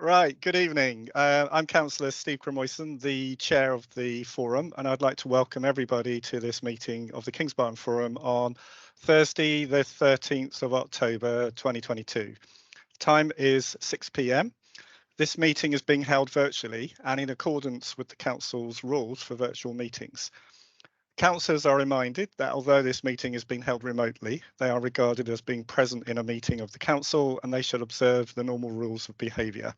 Right, good evening. I'm Councillor Steve Cremoyson, the chair of the forum, and I'd like to welcome everybody to this meeting of the Kings Barton Forum on Thursday, the 13th of October 2022. Time is 6 p.m. This meeting is being held virtually and in accordance with the Council's rules for virtual meetings. Councillors are reminded that although this meeting is being held remotely, they are regarded as being present in a meeting of the Council and they should observe the normal rules of behaviour.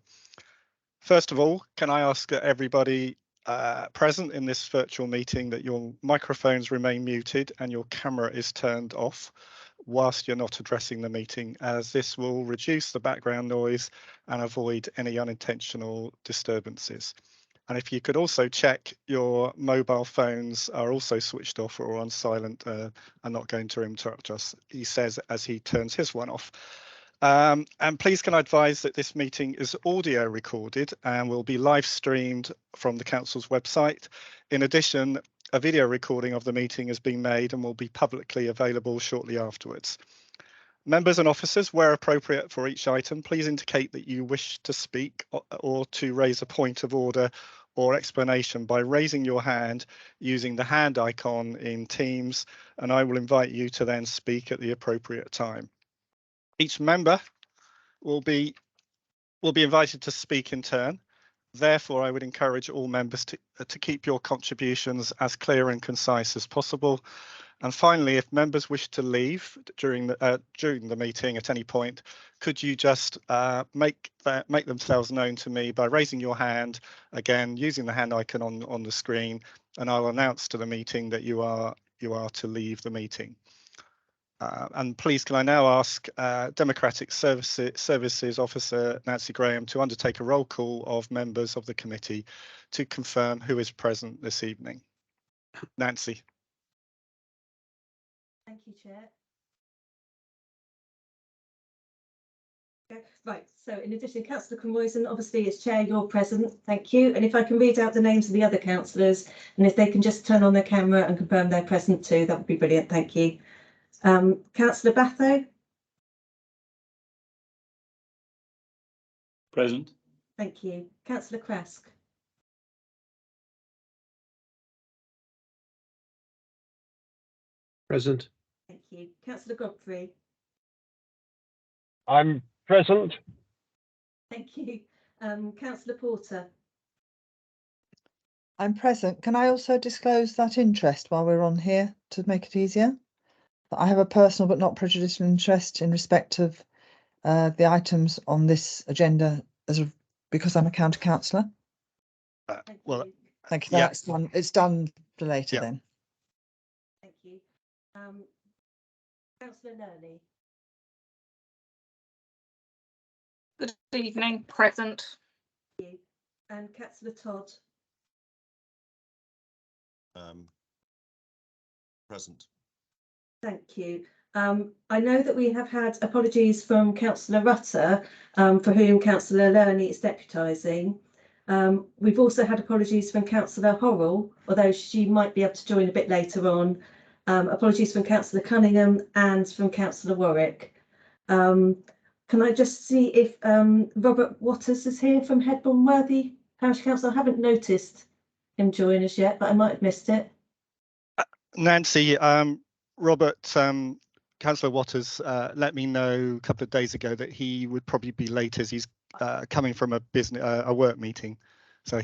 First of all, can I ask everybody present in this virtual meeting that your microphones remain muted and your camera is turned off whilst you're not addressing the meeting, as this will reduce the background noise and avoid any unintentional disturbances. And if you could also check your mobile phones are also switched off or on silent and not going to interrupt us, he says as he turns his one off. And please can I advise that this meeting is audio recorded and will be live streamed from the Council's website. In addition, a video recording of the meeting has been made and will be publicly available shortly afterwards. Members and officers, where appropriate for each item, please indicate that you wish to speak or to raise a point of order or explanation by raising your hand using the hand icon in Teams, and I will invite you to then speak at the appropriate time. Each member will be invited to speak in turn. Therefore, I would encourage all members to keep your contributions as clear and concise as possible. And finally, if members wish to leave during the meeting at any point, could you just make themselves known to me by raising your hand, again using the hand icon on the screen, and I'll announce to the meeting that you are to leave the meeting. And please can I now ask Democratic Services Officer Nancy Graham to undertake a roll call of members of the committee to confirm who is present this evening. Nancy. Thank you, Chair. Okay, right, so in addition, Councillor Cremoyson, obviously as Chair, you're present, thank you. And if I can read out the names of the other councillors, and if they can just turn on their camera and confirm they're present too, that would be brilliant, thank you. Councillor Batho. Present. Thank you. Councillor Kresk. Present. Thank you. Councillor Godfrey. I'm present. Thank you. Councillor Porter. I'm present. Can I also disclose that interest while we're on here to make it easier? That I have a personal but not prejudicial interest in respect of the items on this agenda because I'm a county councillor. Well, thank you. Yeah. That's done. It's done for later Yeah. then. Thank you. Councillor Lurley. Good evening, present. Thank you. And Councillor Todd. Present. Thank you. I know that we have had apologies from Councillor Rutter, for whom Councillor Lurney is deputising. We've also had apologies from Councillor Horrell, although she might be able to join a bit later on. Apologies from Councillor Cunningham and from Councillor Warwick. Can I just see if Robert Waters is here from Headbourne Worthy Parish Council? I haven't noticed him join us yet, but I might have missed it. Nancy, Robert, Councillor Waters let me know a couple of days ago that he would probably be late as he's coming from a work meeting. So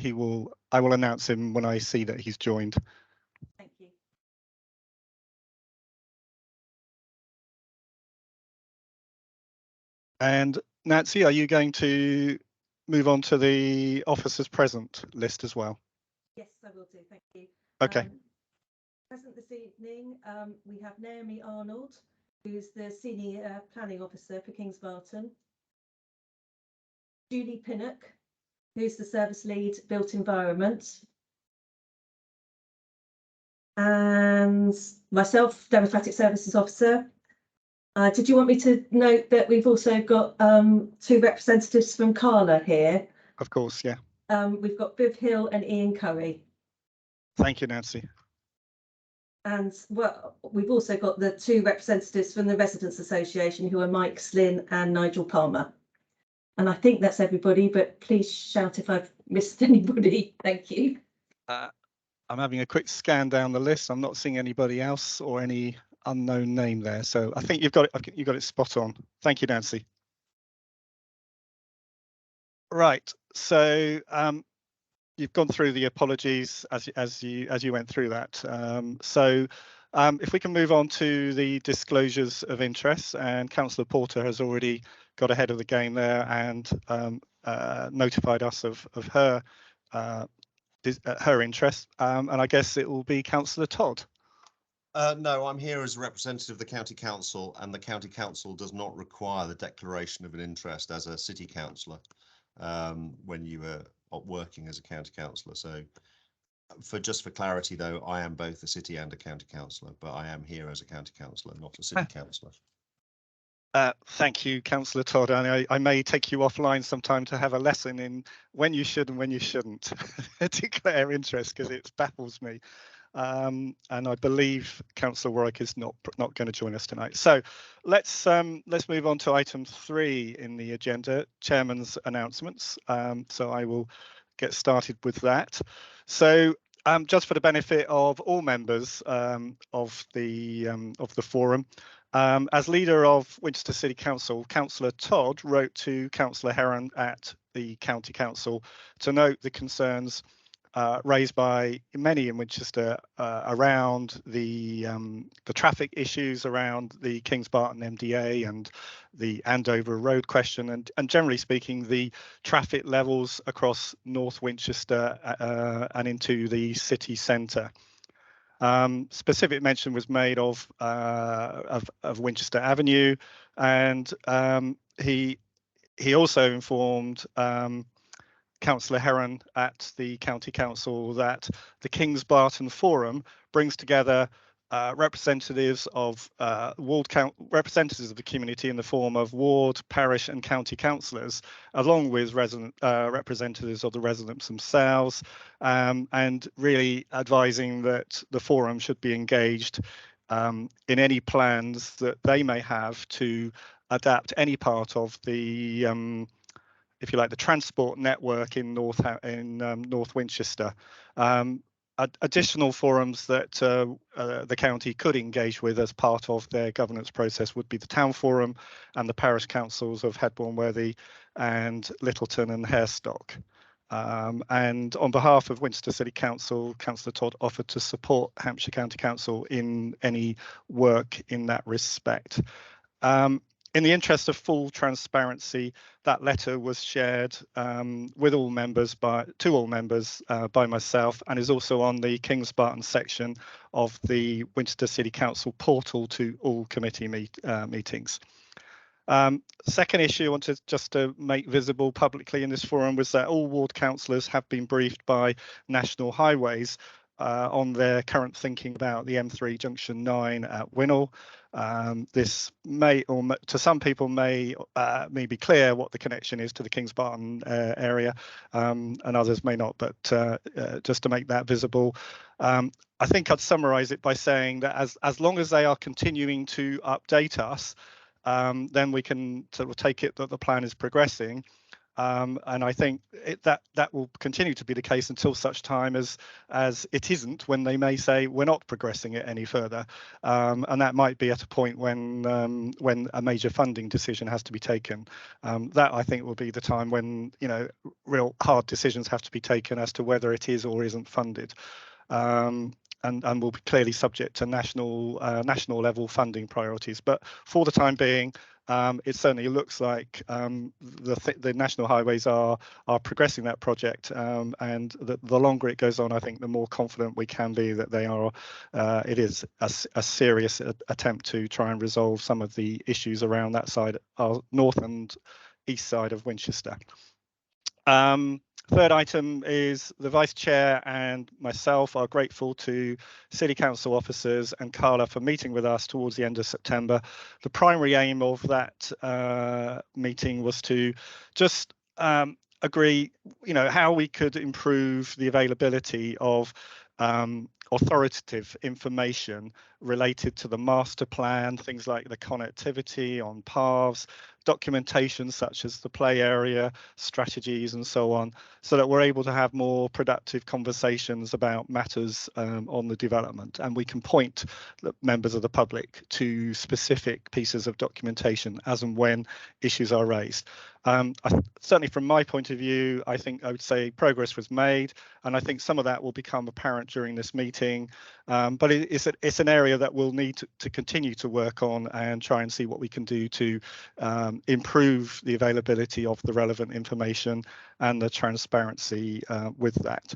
I will announce him when I see that he's joined. Thank you. And Nancy, are you going to move on to the officers present list as well? Yes, I will do. Thank you. Okay. Present this evening, we have Naomi Arnold, who's the Senior Planning Officer for Kings Barton. Julie Pinnock, who's the Service Lead Built Environment. And myself, Democratic Services Officer. Did you want me to note that we've also got two representatives from Carla here? Of course, yeah. We've got Viv Hill and Ian Curry. Thank you, Nancy. And well, we've also got the two representatives from the Residents Association, who are Mike Slynn and Nigel Palmer. And I think that's everybody, but please shout if I've missed anybody. Thank you. I'm having a quick scan down the list. I'm not seeing anybody else or any unknown name there. So I think you've got it spot on. Thank you, Nancy. Right. So you've gone through the apologies as you went through that. If we can move on to the disclosures of interest, and Councillor Porter has already got ahead of the game there and notified us of her interest, and I guess it will be Councillor Todd. No, I'm here as a representative of the County Council, and the County Council does not require the declaration of an interest as a City Councillor when you are working as a County Councillor. So for clarity though, I am both a City and a County Councillor, but I am here as a County Councillor, not a City Councillor. Thank you, Councillor Todd. And I may take you offline sometime to have a lesson in when you should and when you shouldn't declare interest, because it baffles me. And I believe Councillor Warwick is not going to join us tonight. So let's move on to item 3 in the agenda, Chairman's announcements. So I will get started with that. So just for the benefit of all members of the forum, as leader of Winchester City Council, Councillor Todd wrote to Councillor Heron at the County Council to note the concerns raised by many in Winchester around the traffic issues around the Kings Barton MDA and the Andover Road question, and generally speaking, the traffic levels across North Winchester and into the city centre. Specific mention was made of Winchester Avenue, and he also informed Councillor Heron at the County Council that the Kings Barton Forum brings together representatives of representatives of the community in the form of ward, parish and county councillors, along with representatives of the residents themselves, and really advising that the forum should be engaged in any plans that they may have to adapt any part of the if you like, the transport network in North Winchester. Additional forums that the county could engage with as part of their governance process would be the town forum and the parish councils of Headbourne Worthy and Littleton and Harestock. And on behalf of Winchester City Council, Councillor Todd offered to support Hampshire County Council in any work in that respect. In the interest of full transparency, that letter was shared with all members by myself, and is also on the Kings Barton section of the Winchester City Council portal to all committee meetings. Second issue I wanted just to make visible publicly in this forum was that all ward councillors have been briefed by National Highways on their current thinking about the M3 Junction 9 at Winnell. This may, or to some people, may be clear what the connection is to the Kings Barton area, and others may not, but just to make that visible. I think I'd summarise it by saying that as long as they are continuing to update us, then we can sort of take it that the plan is progressing. And I think that will continue to be the case until such time as it isn't, when they may say we're not progressing it any further, and that might be at a point when a major funding decision has to be taken. That I think will be the time when real hard decisions have to be taken as to whether it is or isn't funded. And will be clearly subject to national level funding priorities. But for the time being, it certainly looks like the National Highways are progressing that project, and the longer it goes on, I think the more confident we can be that they are. It is a serious attempt to try and resolve some of the issues around that side, north and east side of Winchester. Third item is the Vice Chair and myself are grateful to City Council officers and Carla for meeting with us towards the end of September. The primary aim of that meeting was to just agree, how we could improve the availability of authoritative information related to the master plan, things like the connectivity on paths, documentation such as the play area, strategies and so on, so that we're able to have more productive conversations about matters on the development, and we can point the members of the public to specific pieces of documentation as and when issues are raised. Certainly from my point of view, I think I would say progress was made, and I think some of that will become apparent during this meeting, but it's an area that we'll need to continue to work on and try and see what we can do to improve the availability of the relevant information and the transparency with that.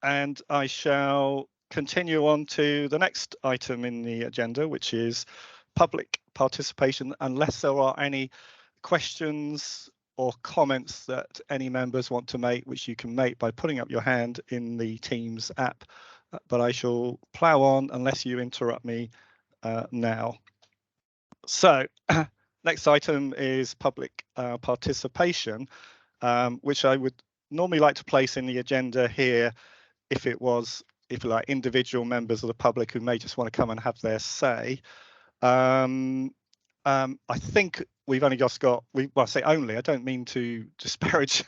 And I shall continue on to the next item in the agenda, which is public participation, unless there are any questions or comments that any members want to make, which you can make by putting up your hand in the Teams app. But I shall plough on unless you interrupt me now. So next item is public participation, which I would normally like to place in the agenda here if it was, if you like, individual members of the public who may just want to come and have their say. I think we've only just got, well, I say only, I don't mean to disparage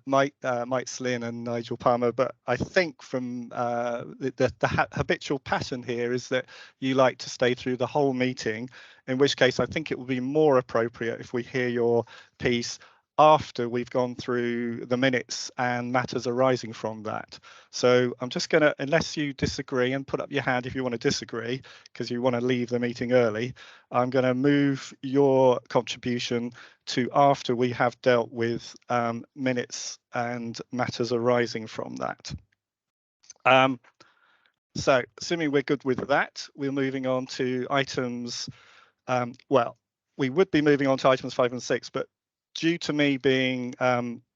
Mike Slynn and Nigel Palmer, but I think from the habitual pattern here is that you like to stay through the whole meeting, in which case I think it would be more appropriate if we hear your piece after we've gone through the minutes and matters arising from that. So I'm just going to, unless you disagree, and put up your hand if you want to disagree, because you want to leave the meeting early, I'm going to move your contribution to after we have dealt with minutes and matters arising from that. So assuming we're good with that, we're moving on to items, well, we would be moving on to items 5 and 6, but due to me being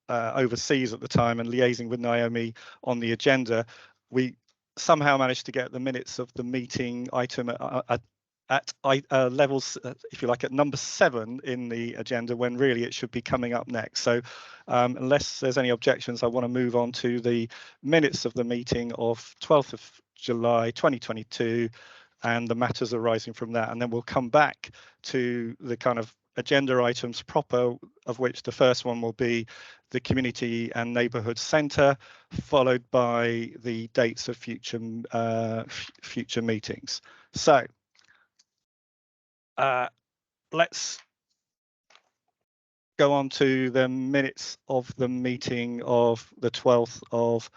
overseas at the time and liaising with Naomi on the agenda, we somehow managed to get the minutes of the meeting item at levels, if you like, at number 7 in the agenda, when really it should be coming up next. So unless there's any objections, I want to move on to the minutes of the meeting of 12th of July 2022 and the matters arising from that, and then we'll come back to the kind of agenda items proper, of which the first one will be the community and neighbourhood centre, followed by the dates of future meetings. So let's go on to the minutes of the meeting of the 12th of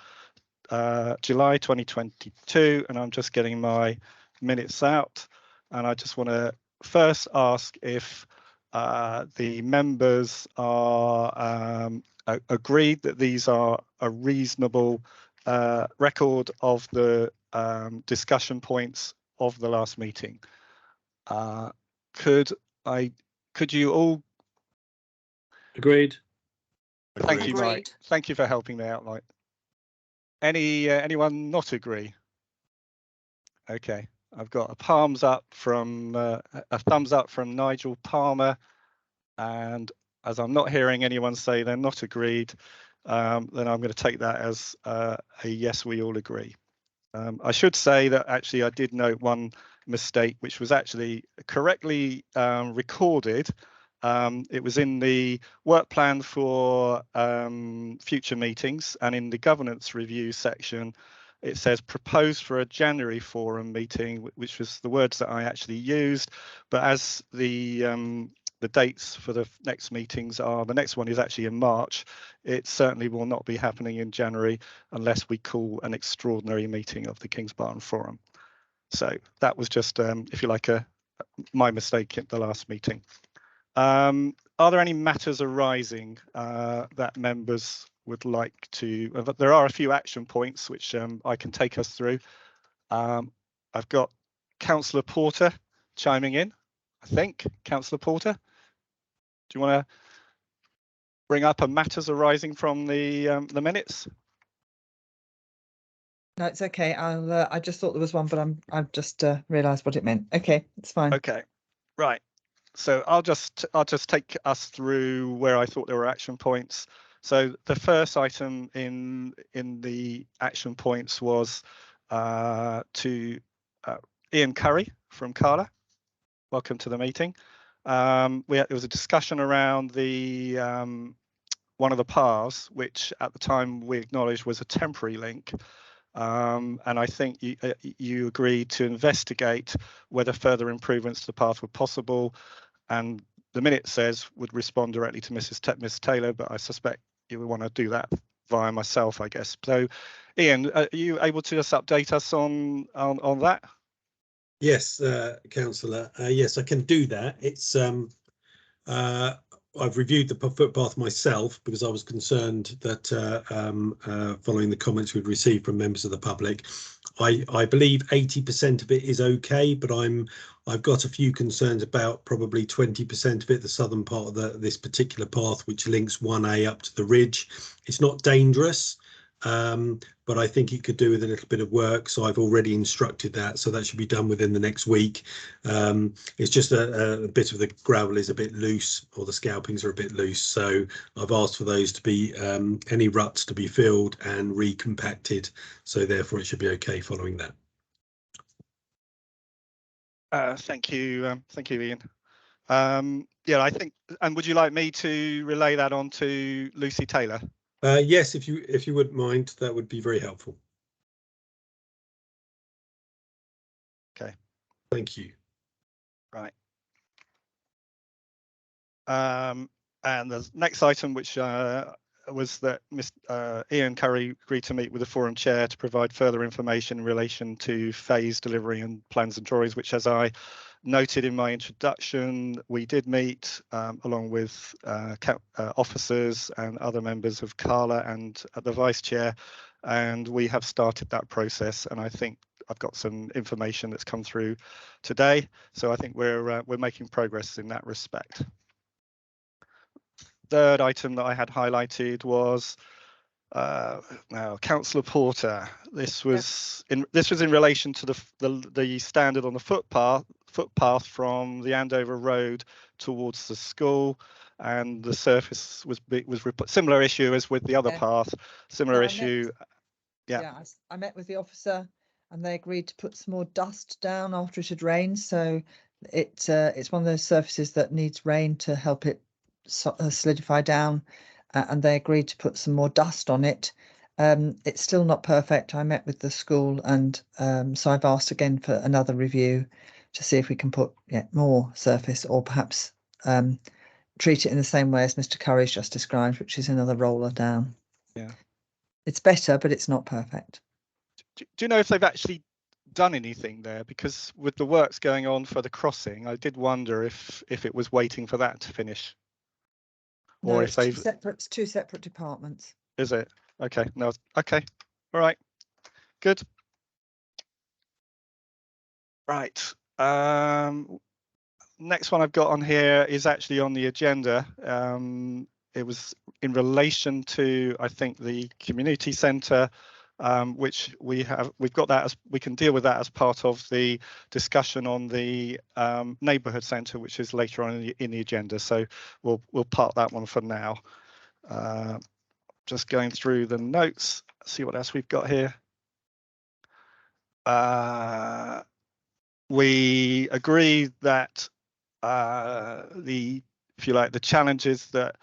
July 2022, and I'm just getting my minutes out, and I just want to first ask if the members are agreed that these are a reasonable record of the discussion points of the last meeting. Could you all? Agreed. Thank you, Mike. Agreed. Thank you for helping me out, Mike. Anyone not agree? Okay, I've got a thumbs up from Nigel Palmer, and as I'm not hearing anyone say they're not agreed, then I'm going to take that as a yes, we all agree. I should say that actually I did note one mistake, which was actually correctly recorded. It was in the work plan for future meetings, and in the governance review section, it says proposed for a January forum meeting, which was the words that I actually used. But as the dates for the next meetings are, the next one is actually in March, it certainly will not be happening in January unless we call an extraordinary meeting of the Kings Barton Forum. So that was just, if you like, my mistake at the last meeting. Are there any matters arising that members would like to? There are a few action points which I can take us through. I've got Councillor Porter chiming in, I think. Councillor Porter, do you want to bring up a matters arising from the minutes? No, it's okay. I just thought there was one, but I've just realised what it meant. Okay, it's fine. Okay, right. So I'll just take us through where I thought there were action points. So the first item in the action points was to Ian Curry from Carla. welcome to the meeting. There was a discussion around the one of the paths, which at the time we acknowledged was a temporary link. And I think you agreed to investigate whether further improvements to the path were possible. And the minute says would respond directly to Ms. Taylor, but I suspect you would want to do that via myself, I guess. So, Ian, are you able to just update us on that? Yes, Councillor. Yes, I can do that. It's I've reviewed the footpath myself because I was concerned that following the comments we'd received from members of the public, I believe 80% of it is okay, but I've got a few concerns about probably 20% of it, the southern part of this particular path, which links 1A up to the ridge. It's not dangerous, but I think it could do with a little bit of work, so I've already instructed that, so that should be done within the next week. It's just a bit of the gravel is a bit loose, or the scalpings are a bit loose, so I've asked for those to be any ruts to be filled and recompacted, so therefore it should be okay following that. Thank you, Ian. Yeah, I think, and would you like me to relay that on to Lucy Taylor? Yes, if you wouldn't mind, that would be very helpful. Okay. Thank you. Right. And the next item, which was that Ian Curry agreed to meet with the forum chair to provide further information in relation to phase delivery and plans and drawings, which, as I noted in my introduction, we did meet along with officers and other members of CALA and the vice chair, and we have started that process, and I think I've got some information that's come through today, so I think we're making progress in that respect. Third item that I had highlighted was now Councillor Porter. This was in relation to the standard on the footpath from the Andover Road towards the school, and the surface was similar issue as with the other path. Similar issue. I met with the officer, and they agreed to put some more dust down after it had rained. So it's one of those surfaces that needs rain to help it solidify down, and they agreed to put some more dust on it. It's still not perfect. I met with the school, and so I've asked again for another review to see if we can put more surface, or perhaps treat it in the same way as Mr. Curry's just described, which is another roller down. Yeah, it's better, but it's not perfect. Do you know if they've actually done anything there? Because with the works going on for the crossing, I did wonder if it was waiting for that to finish. Or if they've it's two separate departments. Is it? Okay. No. Okay. All right. Good. Right. Next one I've got on here is actually on the agenda. It was in relation to, I think, the community centre, which we've got that as, we can deal with that as part of the discussion on the neighbourhood centre, which is later on in the agenda. So we'll park that one for now. Just going through the notes, see what else we've got here. We agree that if you like, the challenges that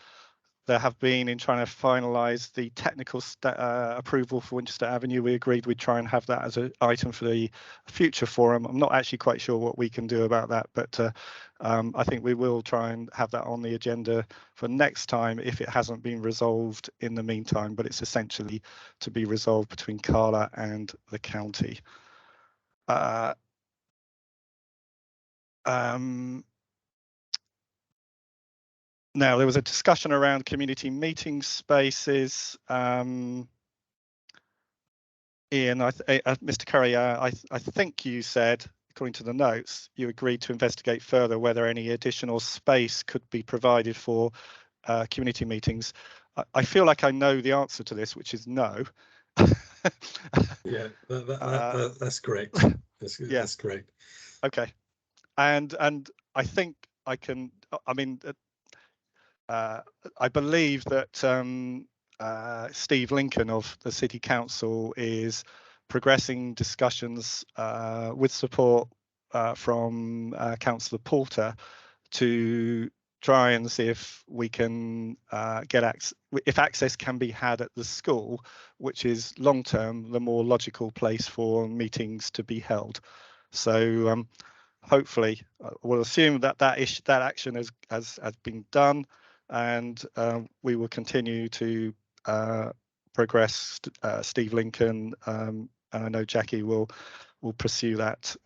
there have been in trying to finalise the technical approval for Winchester Avenue, we agreed we'd try and have that as an item for the future forum. I'm not actually quite sure what we can do about that, but I think we will try and have that on the agenda for next time if it hasn't been resolved in the meantime, but it's essentially to be resolved between CALA and the county. Now, there was a discussion around community meeting spaces. Ian, Mr. Curry, I think you said, according to the notes, you agreed to investigate further whether any additional space could be provided for community meetings. I feel like I know the answer to this, which is no. Yeah, that's correct. That's correct. Okay, and I think I can. I mean, I believe that Steve Lincoln of the City Council is progressing discussions with support from Councillor Porter to try and see if we can if access can be had at the school, which is long term the more logical place for meetings to be held. So hopefully we'll assume that that action has been done, and we will continue to progress Steve Lincoln, and I know Jackie will pursue that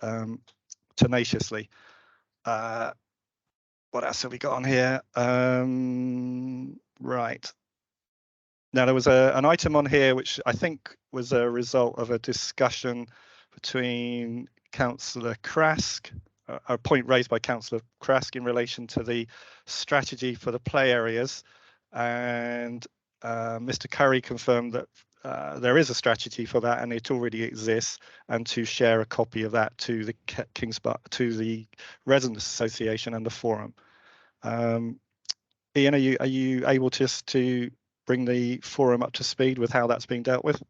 tenaciously. What else have we got on here? Right. Now, there was an item on here which I think was a result of a discussion between Councillor Krask, a point raised by Councillor Krask in relation to the strategy for the play areas. And Mr. Curry confirmed that there is a strategy for that and it already exists, and to share a copy of that to the to the Residents Association and the Forum. Ian, are you able to bring the Forum up to speed with how that's being dealt with?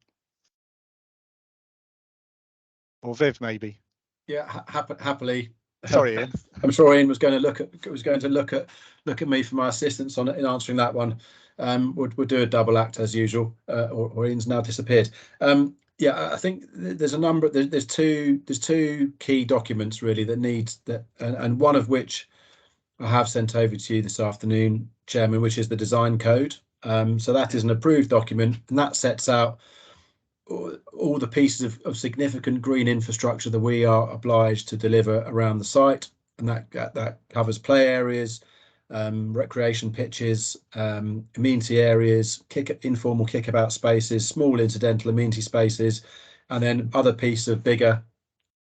Or Viv, maybe? Yeah, happily. Sorry, Ian. I'm sure Ian was going to look at me for my assistance in answering that one. We'll do a double act as usual, or Ian's now disappeared. Yeah, I think there's a number. There's two key documents really that need that, and one of which I have sent over to you this afternoon, Chairman, which is the design code. So that is an approved document, and that sets out all the pieces of significant green infrastructure that we are obliged to deliver around the site, and that covers play areas, recreation pitches, amenity areas, informal kickabout spaces, small incidental amenity spaces, and then other pieces of bigger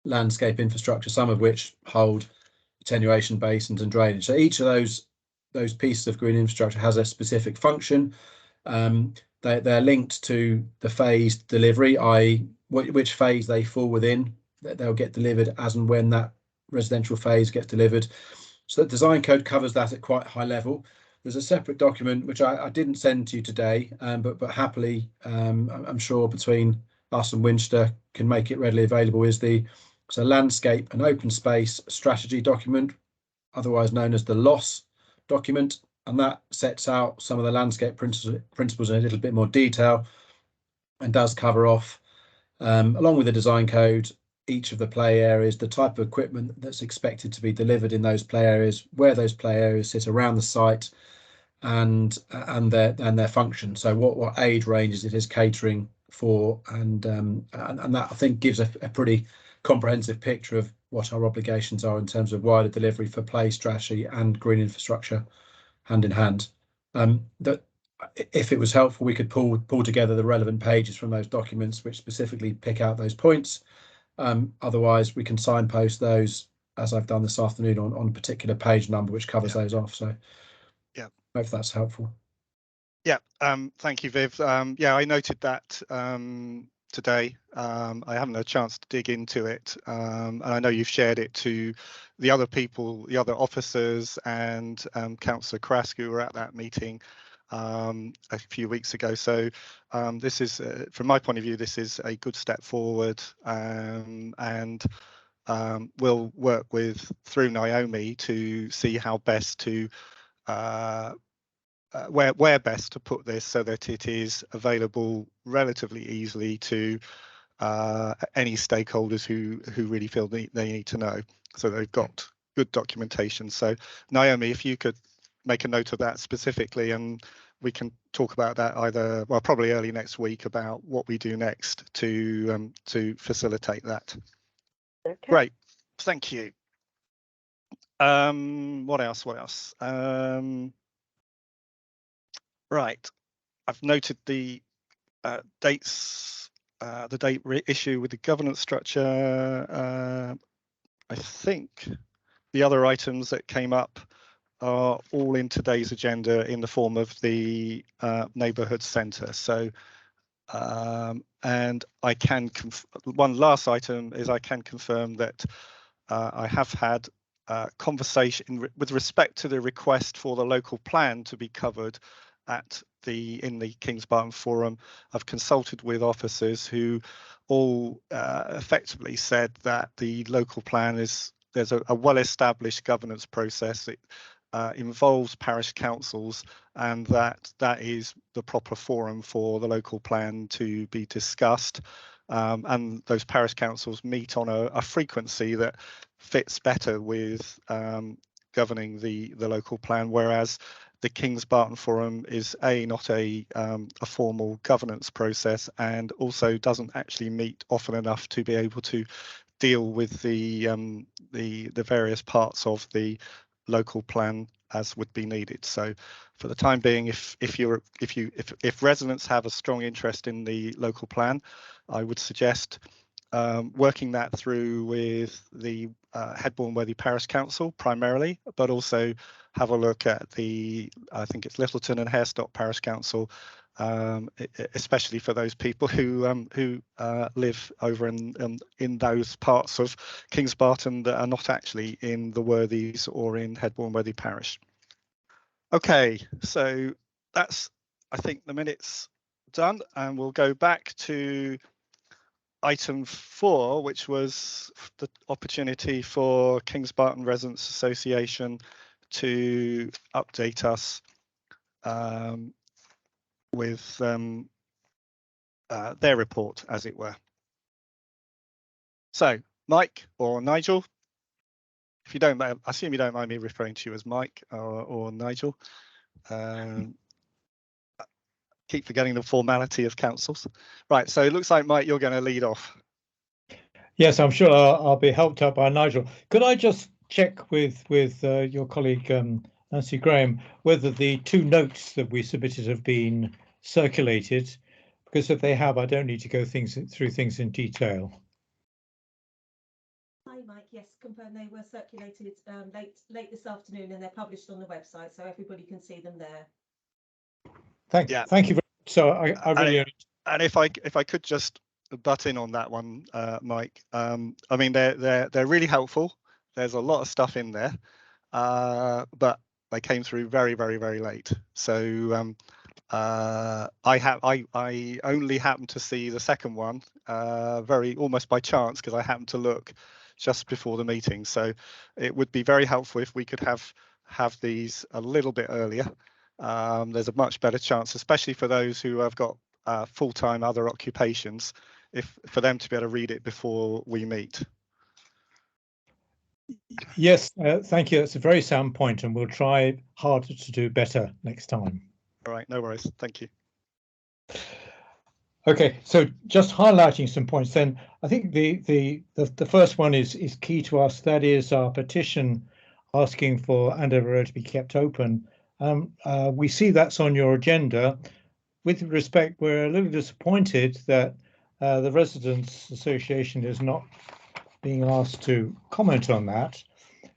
landscape infrastructure, some of which hold attenuation basins and drainage. So each of those pieces of green infrastructure has a specific function. They're linked to the phased delivery, i.e. which phase they fall within. They'll get delivered as and when that residential phase gets delivered. So the design code covers that at quite high level. There's a separate document which I didn't send to you today, but happily, I'm sure between us and Winchester can make it readily available, is the landscape and open space strategy document, otherwise known as the LOS document. And that sets out some of the landscape principles in a little bit more detail, and does cover off, along with the design code, each of the play areas, the type of equipment that's expected to be delivered in those play areas, where those play areas sit around the site, and their function. So what age ranges it is catering for, and that I think gives a pretty comprehensive picture of what our obligations are in terms of wider delivery for play strategy and green infrastructure hand in hand. That if it was helpful, we could pull together the relevant pages from those documents which specifically pick out those points. Otherwise, we can signpost those, as I've done this afternoon, on a particular page number which covers those off. So yeah, hope that's helpful. Yeah, thank you, Viv. Yeah, I noted that today. I haven't had a chance to dig into it, and I know you've shared it to the other people, the other officers, and Councillor Krask, who were at that meeting a few weeks ago. So this is, from my point of view, this is a good step forward, and we'll work through Naomi to see how best to where best to put this so that it is available relatively easily to any stakeholders who really feel they need to know, so they've got good documentation. So Naomi, if you could make a note of that specifically, and we can talk about that either, well, probably early next week, about what we do next to facilitate that. Okay. Great, thank you. What else? Right, I've noted the dates, the date issue with the governance structure. I think the other items that came up are all in today's agenda in the form of the neighbourhood centre. So, and I can one last item is I can confirm that I have had conversation with respect to the request for the local plan to be covered in the Kings Barton Forum. I've consulted with officers who all effectively said that the local plan is there's a well-established governance process. It involves parish councils, and that is the proper forum for the local plan to be discussed. And those parish councils meet on a frequency that fits better with governing the local plan, whereas the Kings Barton Forum is not a formal governance process, and also doesn't actually meet often enough to be able to deal with the various parts of the local plan as would be needed. So for the time being, if residents have a strong interest in the local plan, I would suggest working that through with the Headbourne Worthy Parish Council primarily, but also have a look at I think it's Littleton and Harestock Parish Council, especially for those people who live over in those parts of Kings Barton that are not actually in the Worthies or in Headbourne Worthy Parish. Okay, so that's, I think, the minutes done, and we'll go back to item 4, which was the opportunity for Kings Barton Residents Association to update us with their report, as it were. So, Mike or Nigel, if you don't, I assume you don't mind me referring to you as Mike or Nigel. Keep forgetting the formality of councils. Right, so it looks like, Mike, you're going to lead off. Yes, I'm sure I'll be helped out by Nigel. Could I just check with your colleague Nancy Graham whether the 2 notes that we submitted have been circulated? Because if they have, I don't need to go through things in detail. Hi, Mike. Yes, confirm they were circulated late this afternoon, and they're published on the website, so everybody can see them there. Thank you very much. So I really and if I could just butt in on that one, Mike. I mean, they're really helpful. There's a lot of stuff in there, but they came through very, very, very late. So I only happened to see the second one almost by chance, because I happened to look just before the meeting. So it would be very helpful if we could have these a little bit earlier. There's a much better chance, especially for those who have got full-time other occupations, for them to be able to read it before we meet. Yes, thank you. That's a very sound point, and we'll try harder to do better next time. All right, no worries. Thank you. Okay, so just highlighting some points then. I think the first one is key to us. That is our petition asking for Andover Road to be kept open. We see that's on your agenda. With respect, we're a little disappointed that the Residents Association is not being asked to comment on that.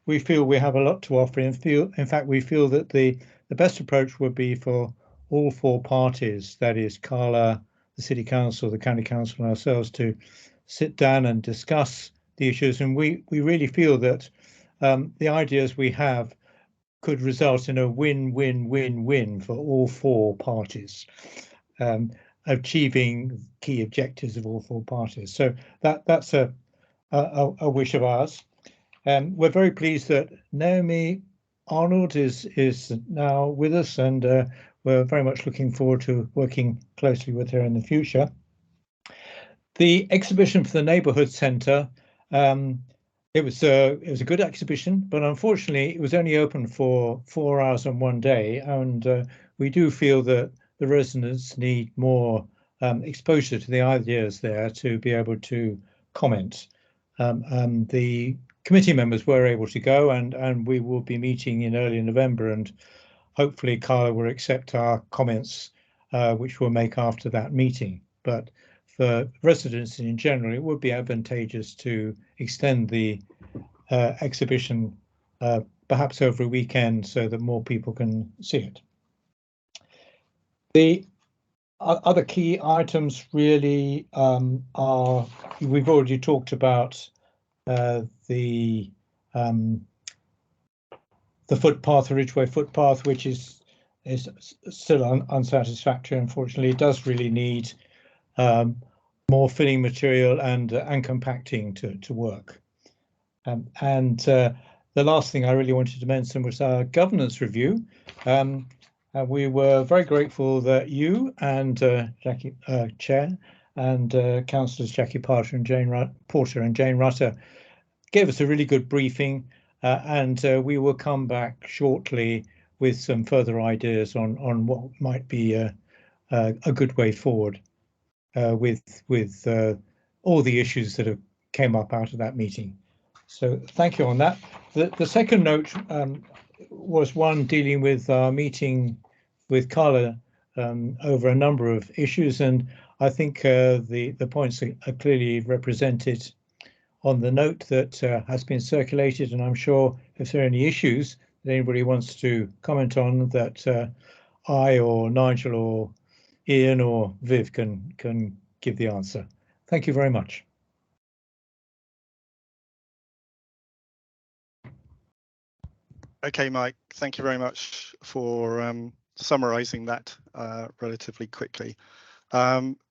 We feel we have a lot to offer, and in fact, we feel that the best approach would be for all 4 parties, that is Carla, the City Council, the County Council, and ourselves, to sit down and discuss the issues. And we really feel that the ideas we have could result in a win-win-win-win for all 4 parties, achieving key objectives of all 4 parties. So that's a wish of ours. We're very pleased that Naomi Arnold is now with us, and we're very much looking forward to working closely with her in the future. The exhibition for the Neighbourhood Centre, it was a good exhibition, but unfortunately it was only open for 4 hours on one day, and we do feel that the residents need more exposure to the ideas there to be able to comment. The committee members were able to go, and we will be meeting in early November, and hopefully Carla will accept our comments, which we'll make after that meeting. But for residents in general, it would be advantageous to extend the exhibition perhaps over a weekend so that more people can see it. The other key items really are, we've already talked about the footpath, the Ridgeway footpath, which is still unsatisfactory. Unfortunately, it does really need more filling material and compacting to work. And the last thing I really wanted to mention was our governance review. We were very grateful that you and Jackie, Chair, and Councillors Jackie Porter and Jane Rutter gave us a really good briefing, and we will come back shortly with some further ideas on what might be a good way forward with all the issues that have came up out of that meeting. So thank you on that. The second note was one dealing with our meeting with Carla over a number of issues, and I think the points are clearly represented on the note that has been circulated, and I'm sure if there are any issues that anybody wants to comment on, that I or Nigel or Ian or Viv can give the answer. Thank you very much. Okay, Mike, thank you very much for summarising that relatively quickly.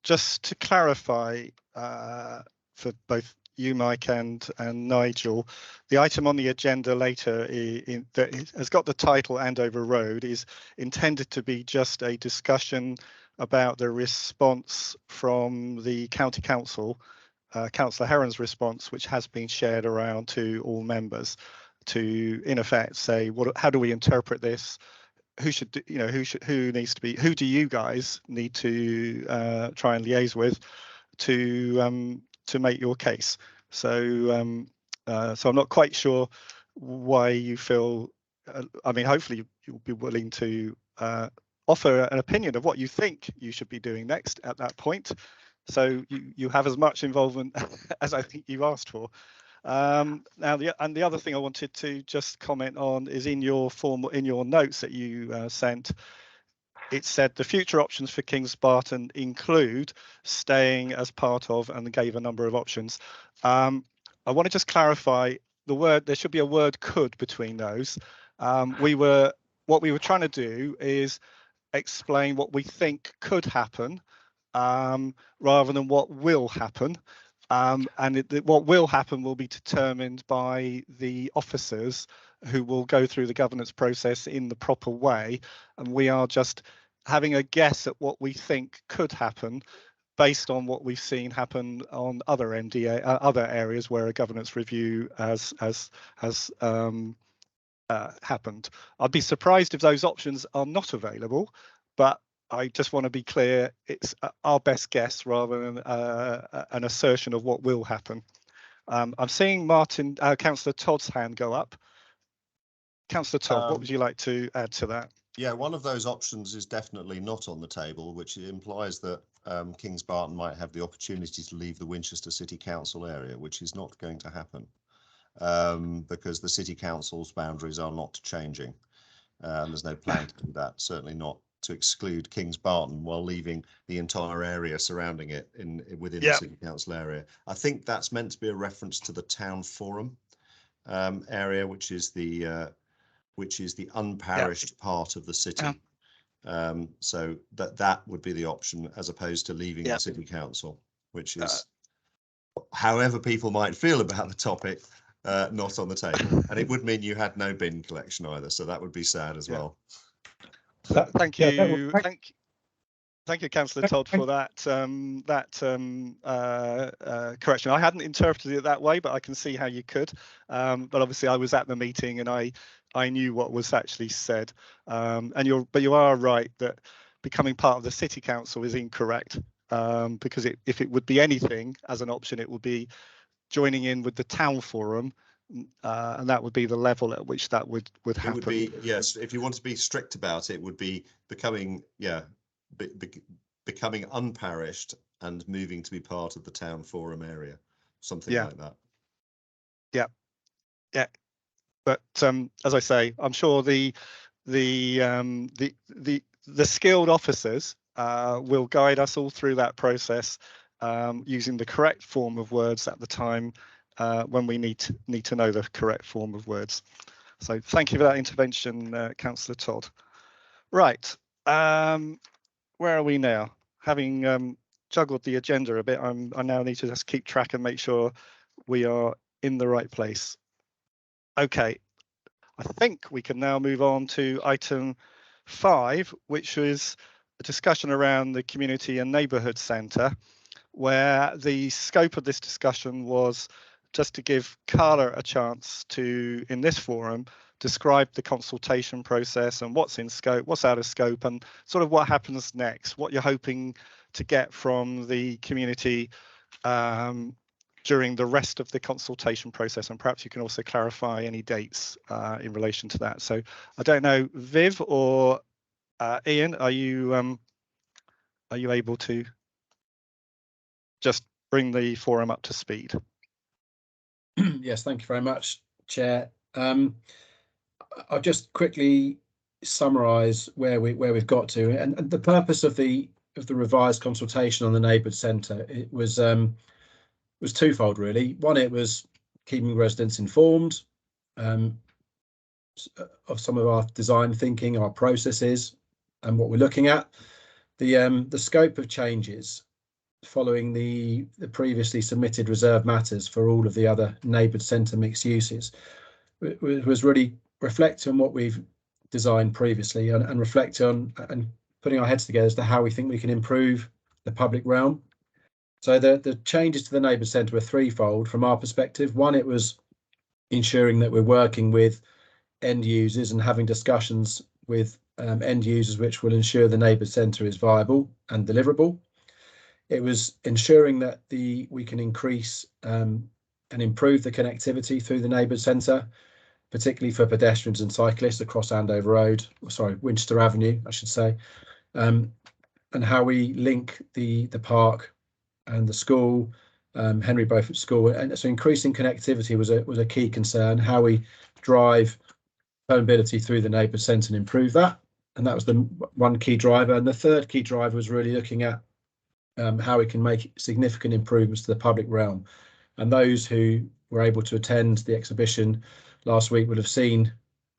Just to clarify for both you, Mike, and Nigel, the item on the agenda later that has got the title Andover Road is intended to be just a discussion about the response from the County Council, Councillor Heron's response, which has been shared around to all members, to in effect say, how do we interpret this? Who should, who needs to be, who do you guys need to try and liaise with to make your case? So so I'm not quite sure why you feel, I mean, hopefully you'll be willing to offer an opinion of what you think you should be doing next at that point. So you have as much involvement as I think you've asked for. Now, the other thing I wanted to just comment on is in your notes that you sent, it said the future options for Kings Barton include staying as part of, and gave a number of options. I want to just clarify the word. There should be a word "could" between those. What we were trying to do is explain what we think could happen, rather than what will happen. What will happen will be determined by the officers who will go through the governance process in the proper way, and we are just having a guess at what we think could happen based on what we've seen happen on other MDA, other areas where a governance review has happened. I'd be surprised if those options are not available, but I just want to be clear, it's our best guess rather than an assertion of what will happen. I'm seeing Councillor Todd's hand go up. Councillor Todd, what would you like to add to that? Yeah, one of those options is definitely not on the table, which implies that Kings Barton might have the opportunity to leave the Winchester City Council area, which is not going to happen because the City Council's boundaries are not changing. There's no plan to do that, certainly not to exclude Kings Barton while leaving the entire area surrounding it within the City Council area. I think that's meant to be a reference to the Town Forum area, which is the unparished part of the city. So that would be the option as opposed to leaving the City Council, which is, however people might feel about the topic, not on the table. And it would mean you had no bin collection either, so that would be sad as well. So thank you, thank you, Councillor Todd, for that correction. I hadn't interpreted it that way, but I can see how you could. But obviously, I was at the meeting and I knew what was actually said. But you are right that becoming part of the City Council is incorrect, because if it would be anything as an option, it would be joining in with the Town Forum. And that would be the level at which that would happen. It would be, yes, if you want to be strict about it, it would be becoming, becoming unparished and moving to be part of the Town Forum area, something like that. Yeah. But as I say, I'm sure the skilled officers will guide us all through that process, using the correct form of words at the time when we need to know the correct form of words. So thank you for that intervention, Councillor Todd. Right, where are we now? Having juggled the agenda a bit, I now need to just keep track and make sure we are in the right place. Okay, I think we can now move on to item 5, which was a discussion around the community and neighbourhood centre, where the scope of this discussion was just to give Carla a chance to, in this forum, describe the consultation process and what's in scope, what's out of scope, and sort of what happens next, what you're hoping to get from the community during the rest of the consultation process, and perhaps you can also clarify any dates in relation to that. So I don't know, Viv or Ian, are you able to just bring the forum up to speed? Yes, thank you very much, Chair. I'll just quickly summarise where we've got to, and the purpose of the revised consultation on the neighbourhood centre, it was twofold really. One, it was keeping residents informed of some of our design thinking, our processes, and what we're looking at. The scope of changes following the previously submitted reserve matters for all of the other neighbourhood centre mixed uses was really reflect on what we've designed previously and reflect on and putting our heads together as to how we think we can improve the public realm. So the changes to the neighbourhood centre were threefold from our perspective. One, it was ensuring that we're working with end users and having discussions with end users which will ensure the neighbourhood centre is viable and deliverable. It was ensuring that we can increase and improve the connectivity through the neighbourhood centre, particularly for pedestrians and cyclists across Andover Road, Winchester Avenue, I should say, and how we link the park and the school, Henry Beaufort School, and so increasing connectivity was a key concern. How we drive permeability through the neighbourhood centre and improve that, and that was the one key driver. And the third key driver was really looking at how we can make significant improvements to the public realm. And those who were able to attend the exhibition last week will have seen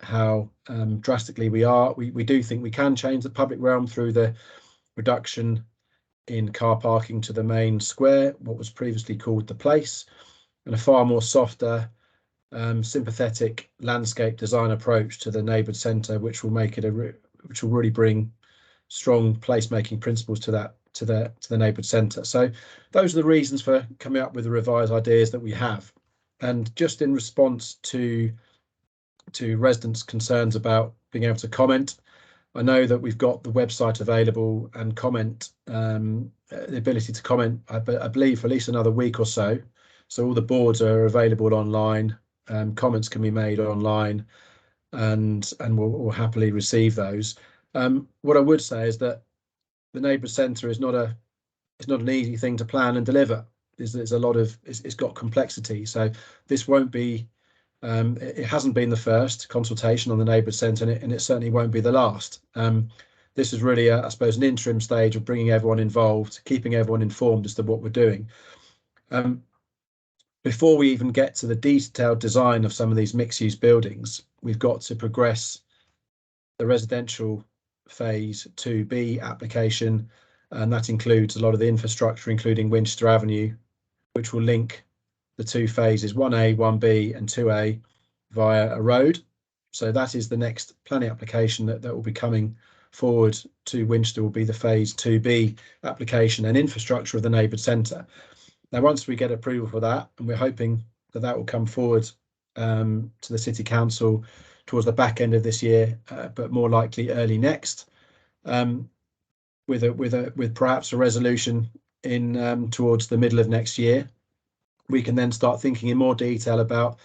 how drastically we do think we can change the public realm through the reduction in car parking to the main square, what was previously called the place, and a far more softer, sympathetic landscape design approach to the neighbourhood centre, which will make it which will really bring strong placemaking principles to the neighbourhood centre. So those are the reasons for coming up with the revised ideas that we have. And just in response to residents' concerns about being able to comment, I know that we've got the website available and comment, the ability to comment, I believe, for at least another week or so. So all the boards are available online, comments can be made online, and we'll happily receive those. What I would say is that the neighbourhood centre is not an easy thing to plan and deliver. There's a lot of, it's got complexity. So this won't be, it hasn't been the first consultation on the neighbourhood centre, and it certainly won't be the last. This is really, I suppose, an interim stage of bringing everyone involved, keeping everyone informed as to what we're doing. Before we even get to the detailed design of some of these mixed-use buildings, we've got to progress the residential phase 2B application, and that includes a lot of the infrastructure, including Winchester Avenue, which will link the two phases 1A, 1B and 2A via a road. So that is the next planning application that will be coming forward to Winchester, will be the phase 2B application and infrastructure of the neighbourhood centre. Now, once we get approval for that, and we're hoping that will come forward to the City Council towards the back end of this year, but more likely early next, with perhaps a resolution in towards the middle of next year, we can then start thinking in more detail about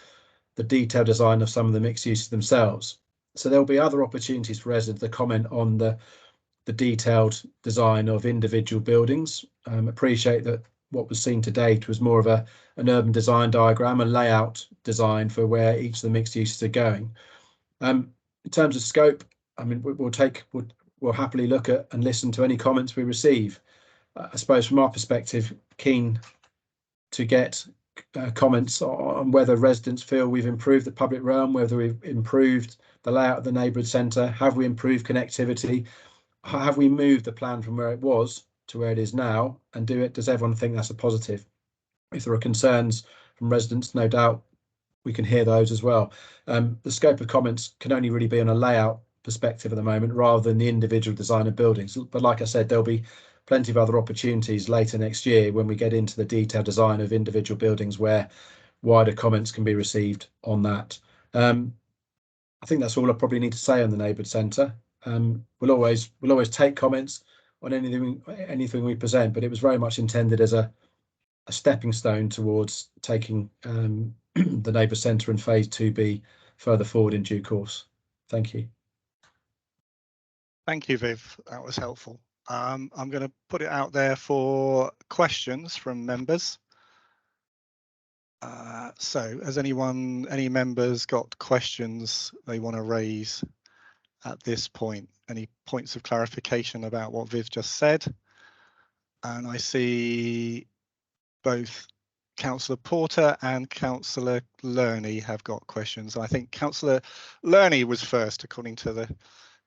the detailed design of some of the mixed uses themselves. So there'll be other opportunities for residents to comment on the detailed design of individual buildings. Appreciate that what was seen to date was more of an urban design diagram, a layout design for where each of the mixed uses are going. In terms of scope, I mean, we'll happily look at and listen to any comments we receive. I suppose from our perspective, keen to get comments on whether residents feel we've improved the public realm, whether we've improved the layout of the neighbourhood centre, have we improved connectivity, have we moved the plan from where it was to where it is now, and does everyone think that's a positive? If there are concerns from residents, no doubt can hear those as well. The scope of comments can only really be on a layout perspective at the moment, rather than the individual design of buildings. But like I said, there'll be plenty of other opportunities later next year when we get into the detailed design of individual buildings where wider comments can be received on that. I think that's all I probably need to say on the neighbourhood centre. We'll always take comments on anything we present, but it was very much intended as a stepping stone towards taking the neighbour centre and phase 2B further forward in due course. Thank you. Thank you, Viv. That was helpful. I'm going to put it out there for questions from members. So has any members got questions they want to raise at this point? Any points of clarification about what Viv just said? And I see both Councillor Porter and Councillor Lerney have got questions. I think Councillor Lerney was first according to the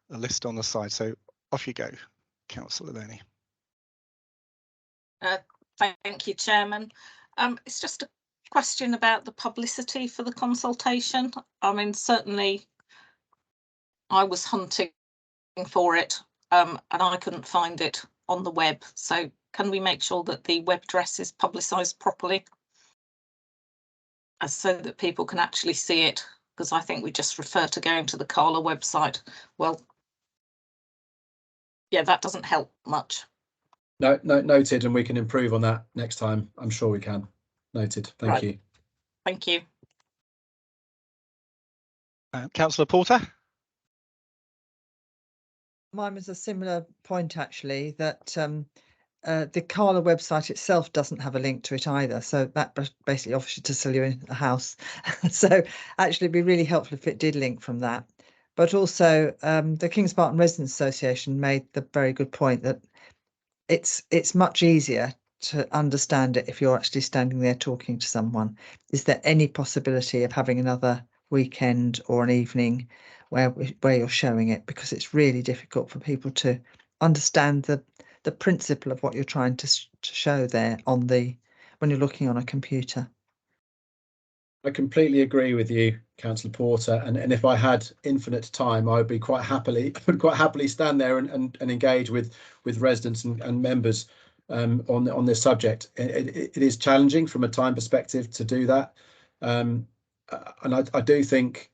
list on the side. So off you go, Councillor Lerney. Thank you, Chairman. It's just a question about the publicity for the consultation. I mean, certainly I was hunting for it and I couldn't find it on the web. So can we make sure that the web address is publicised properly so that people can actually see it? Because I think we just refer to going to the Carla website. Well, yeah, that doesn't help much. No, noted, and we can improve on that next time. I'm sure we can. Noted. Thank you. Thank you. Councillor Porter. Mine was a similar point, actually, that the Carla website itself doesn't have a link to it either. So that basically offers you to sell you in a house. So actually it'd be really helpful if it did link from that. But also the Kings Barton Residents Association made the very good point that it's much easier to understand it if you're actually standing there talking to someone. Is there any possibility of having another weekend or an evening where you're showing it? Because it's really difficult for people to understand the principle of what you're trying to show there when you're looking on a computer. I completely agree with you, Councillor Porter, and if I had infinite time, I would be quite happily stand there and engage with residents and members on this subject. It is challenging from a time perspective to do that, and I do think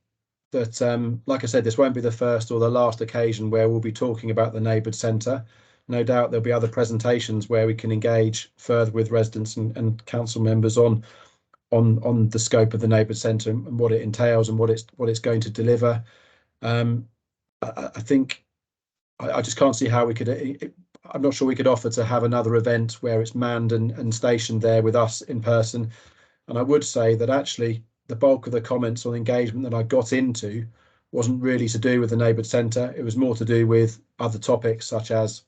that, like I said, this won't be the first or the last occasion where we'll be talking about the neighbourhood centre. No doubt there'll be other presentations where we can engage further with residents and council members on the scope of the neighbourhood centre and what it entails and what it's going to deliver. I think I just can't see how we could. I'm not sure we could offer to have another event where it's manned and stationed there with us in person. And I would say that actually the bulk of the comments on engagement that I got into wasn't really to do with the neighbourhood centre. It was more to do with other topics such as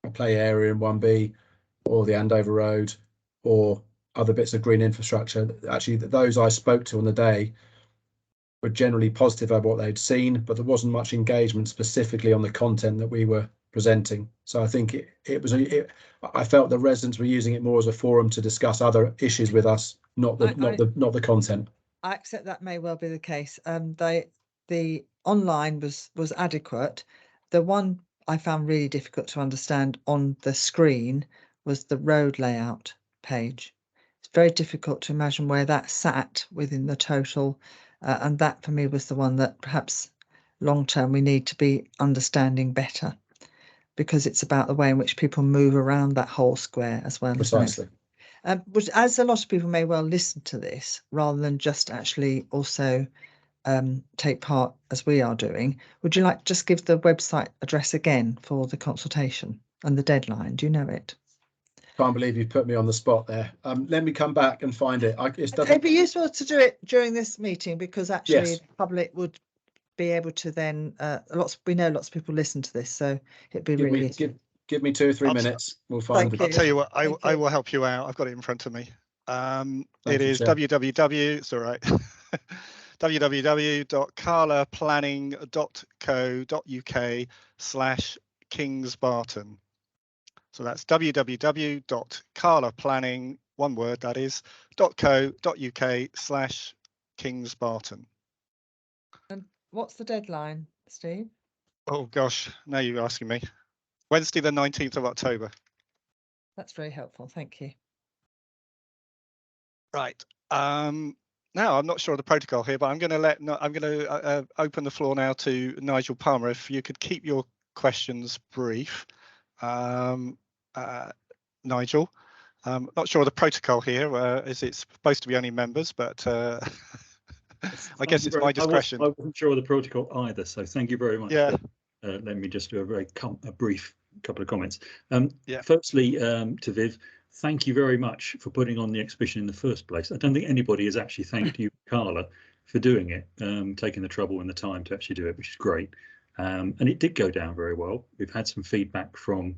a play area in 1B or the Andover Road or other bits of green infrastructure. Actually, those I spoke to on the day were generally positive about what they'd seen, but there wasn't much engagement specifically on the content that we were presenting. So I think I felt the residents were using it more as a forum to discuss other issues with us, not the content. I accept that may well be the case. The online was adequate. The one I found really difficult to understand on the screen was the road layout page. It's very difficult to imagine where that sat within the total, and that for me was the one that perhaps long term we need to be understanding better, because it's about the way in which people move around that whole square as well. Precisely. But as a lot of people may well listen to this rather than just actually also take part as we are doing, would you like to just give the website address again for the consultation and the deadline? Do you know it? Can't believe you put me on the spot there. Let me come back and find it. It'd be useful to do it during this meeting, because actually Yes. the public would be able to then we know lots of people listen to this, so it'd be really useful. Give me 2 or 3 minutes. We'll find Thank I'll you. tell you what, I will help you out. I've got it in front of me. It is www. It's all right. www.carlaplanning.co.uk/Kingsbarton. So that's www.carlaplanning, one word that is, .co.uk/Kingsbarton. Kings Barton. And what's the deadline, Steve? Oh gosh, now you're asking me. Wednesday, the 19th of October. That's very helpful. Thank you. Right. Now I'm not sure of the protocol here, but I'm going to open the floor now to Nigel Palmer. If you could keep your questions brief, Nigel. Not sure of the protocol here. Is it supposed to be only members? But I guess it's my discretion. I wasn't sure of the protocol either, so thank you very much. Yeah. Let me just do a brief couple of comments. Yeah. Firstly, to Viv, thank you very much for putting on the exhibition in the first place. I don't think anybody has actually thanked you, Carla, for doing it, taking the trouble and the time to actually do it, which is great. And it did go down very well. We've had some feedback from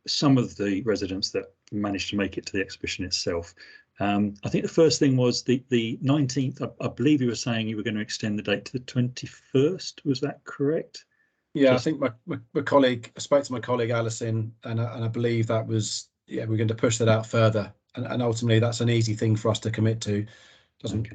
some of the residents that managed to make it to the exhibition itself. I think the first thing was the 19th. I believe you were saying you were going to extend the date to the 21st. Was that correct? Yeah, I think my colleague, I spoke to my colleague Alison, and I believe that was, yeah, we're going to push that out further, and ultimately that's an easy thing for us to commit to. Doesn't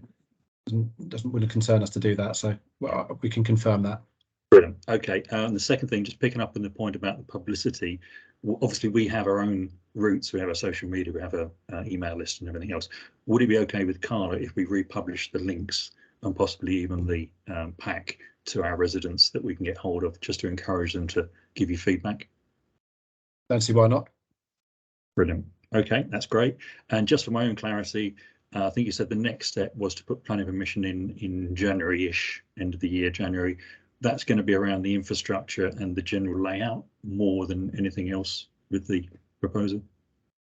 really concern us to do that, so well, we can confirm that. Brilliant. Okay. And the second thing, just picking up on the point about the publicity. Obviously, we have our own routes. We have our social media. We have a email list and everything else. Would it be okay with Carla if we republish the links and possibly even the pack to our residents that we can get hold of, just to encourage them to give you feedback? Don't see why not. Brilliant. Okay, that's great. And just for my own clarity, I think you said the next step was to put planning permission in January-ish, end of the year, January. That's going to be around the infrastructure and the general layout more than anything else with the proposal.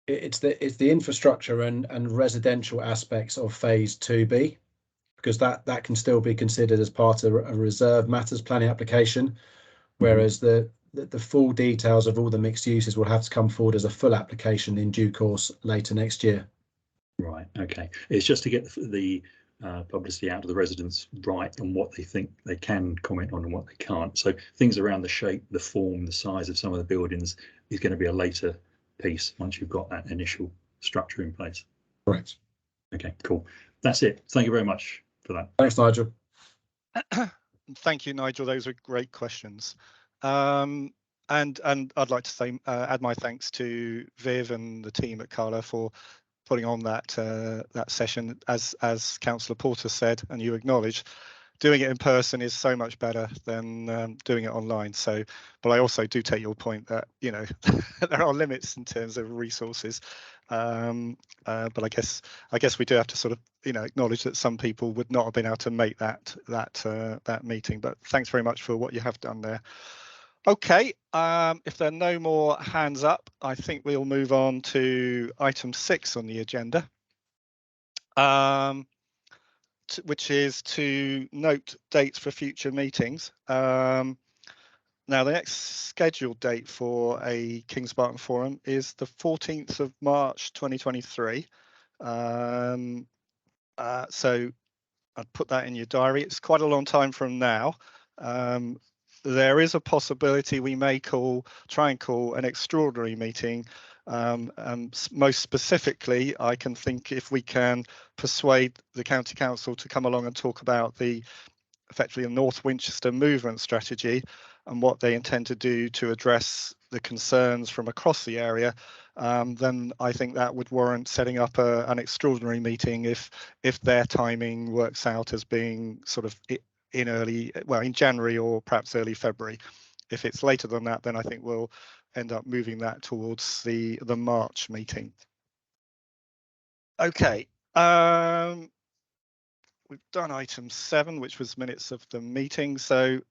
It's the infrastructure and residential aspects of phase 2B, because that can still be considered as part of a reserve matters planning application, whereas the full details of all the mixed uses will have to come forward as a full application in due course later next year. Right. Okay. It's just to get the publicity out to the residents right on what they think they can comment on and what they can't. So things around the shape, the form, the size of some of the buildings is going to be a later piece once you've got that initial structure in place. Correct. Okay, cool. That's it. Thank you very much for that. Thanks, Nigel. Thank you, Nigel. Those are great questions. And I'd like to say add my thanks to Viv and the team at Carla for putting on that session. As Councillor Porter said, and you acknowledged, doing it in person is so much better than doing it online. So, but I also do take your point that, you know, there are limits in terms of resources. But I guess we do have to sort of, you know, acknowledge that some people would not have been able to make that meeting. But thanks very much for what you have done there. Okay, if there are no more hands up, I think we'll move on to item 6 on the agenda, which is to note dates for future meetings. Now, the next scheduled date for a Kings Barton Forum is the 14th of March 2023. So I'd put that in your diary. It's quite a long time from now. There is a possibility we may try and call an extraordinary meeting. Most specifically, I can think if we can persuade the County Council to come along and talk about effectively the North Winchester movement strategy and what they intend to do to address the concerns from across the area, then I think that would warrant setting up an extraordinary meeting if their timing works out as being sort of in January or perhaps early February. If it's later than that, then I think we'll end up moving that towards the March meeting. Okay. We've done item 7, which was minutes of the meeting. So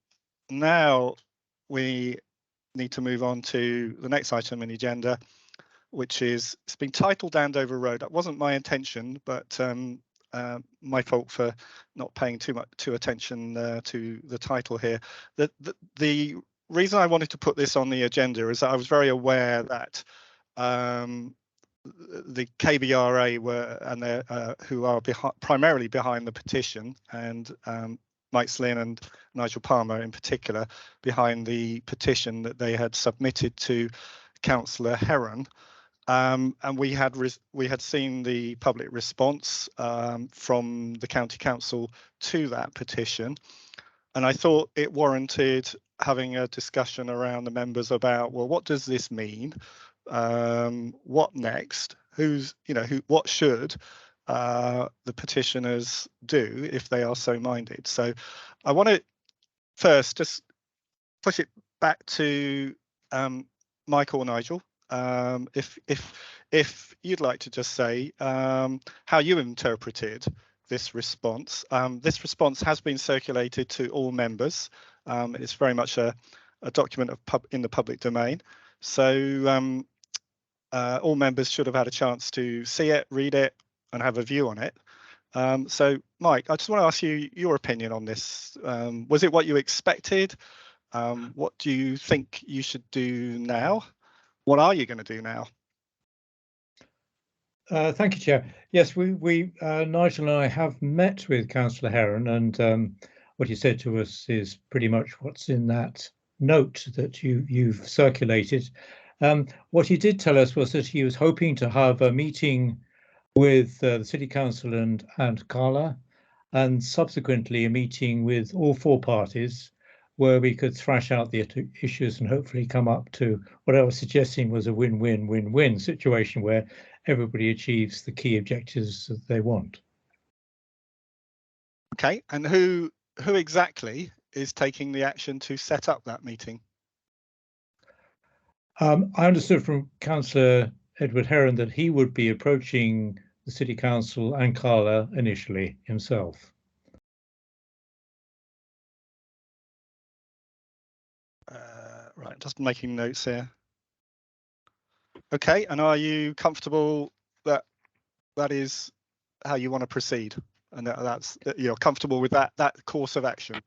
now we need to move on to the next item in the agenda, which is, it's been titled Andover Road. That wasn't my intention, but my fault for not paying too attention to the title here. The reason I wanted to put this on the agenda is that I was very aware that the KBRA who are primarily behind the petition, and Mike Slynn and Nigel Palmer in particular, behind the petition that they had submitted to Councillor Heron. And we had seen the public response from the county council to that petition, and I thought it warranted having a discussion around the members about, well, what does this mean? What next? What should the petitioners do if they are so minded? So I want to first just push it back to Mike or Nigel. If you'd like to just say how you interpreted this response. This response has been circulated to all members. It's very much a document in the public domain. So all members should have had a chance to see it, read it, and have a view on it. So, Mike, I just want to ask you your opinion on this. Was it what you expected? What do you think you should do now? What are you going to do now? Thank you, Chair. Yes, we Nigel and I have met with Councillor Heron, and what he said to us is pretty much what's in that note that you've circulated. What he did tell us was that he was hoping to have a meeting with the City Council and Carla, and subsequently a meeting with all four parties, where we could thrash out the issues and hopefully come up to what I was suggesting was a win-win-win-win situation where everybody achieves the key objectives that they want. Okay, and who exactly is taking the action to set up that meeting? I understood from Councillor Edward Heron that he would be approaching the City Council and Carla initially himself. Right, just making notes here. Okay, and are you comfortable that that is how you want to proceed, and that's you're comfortable with that course of action?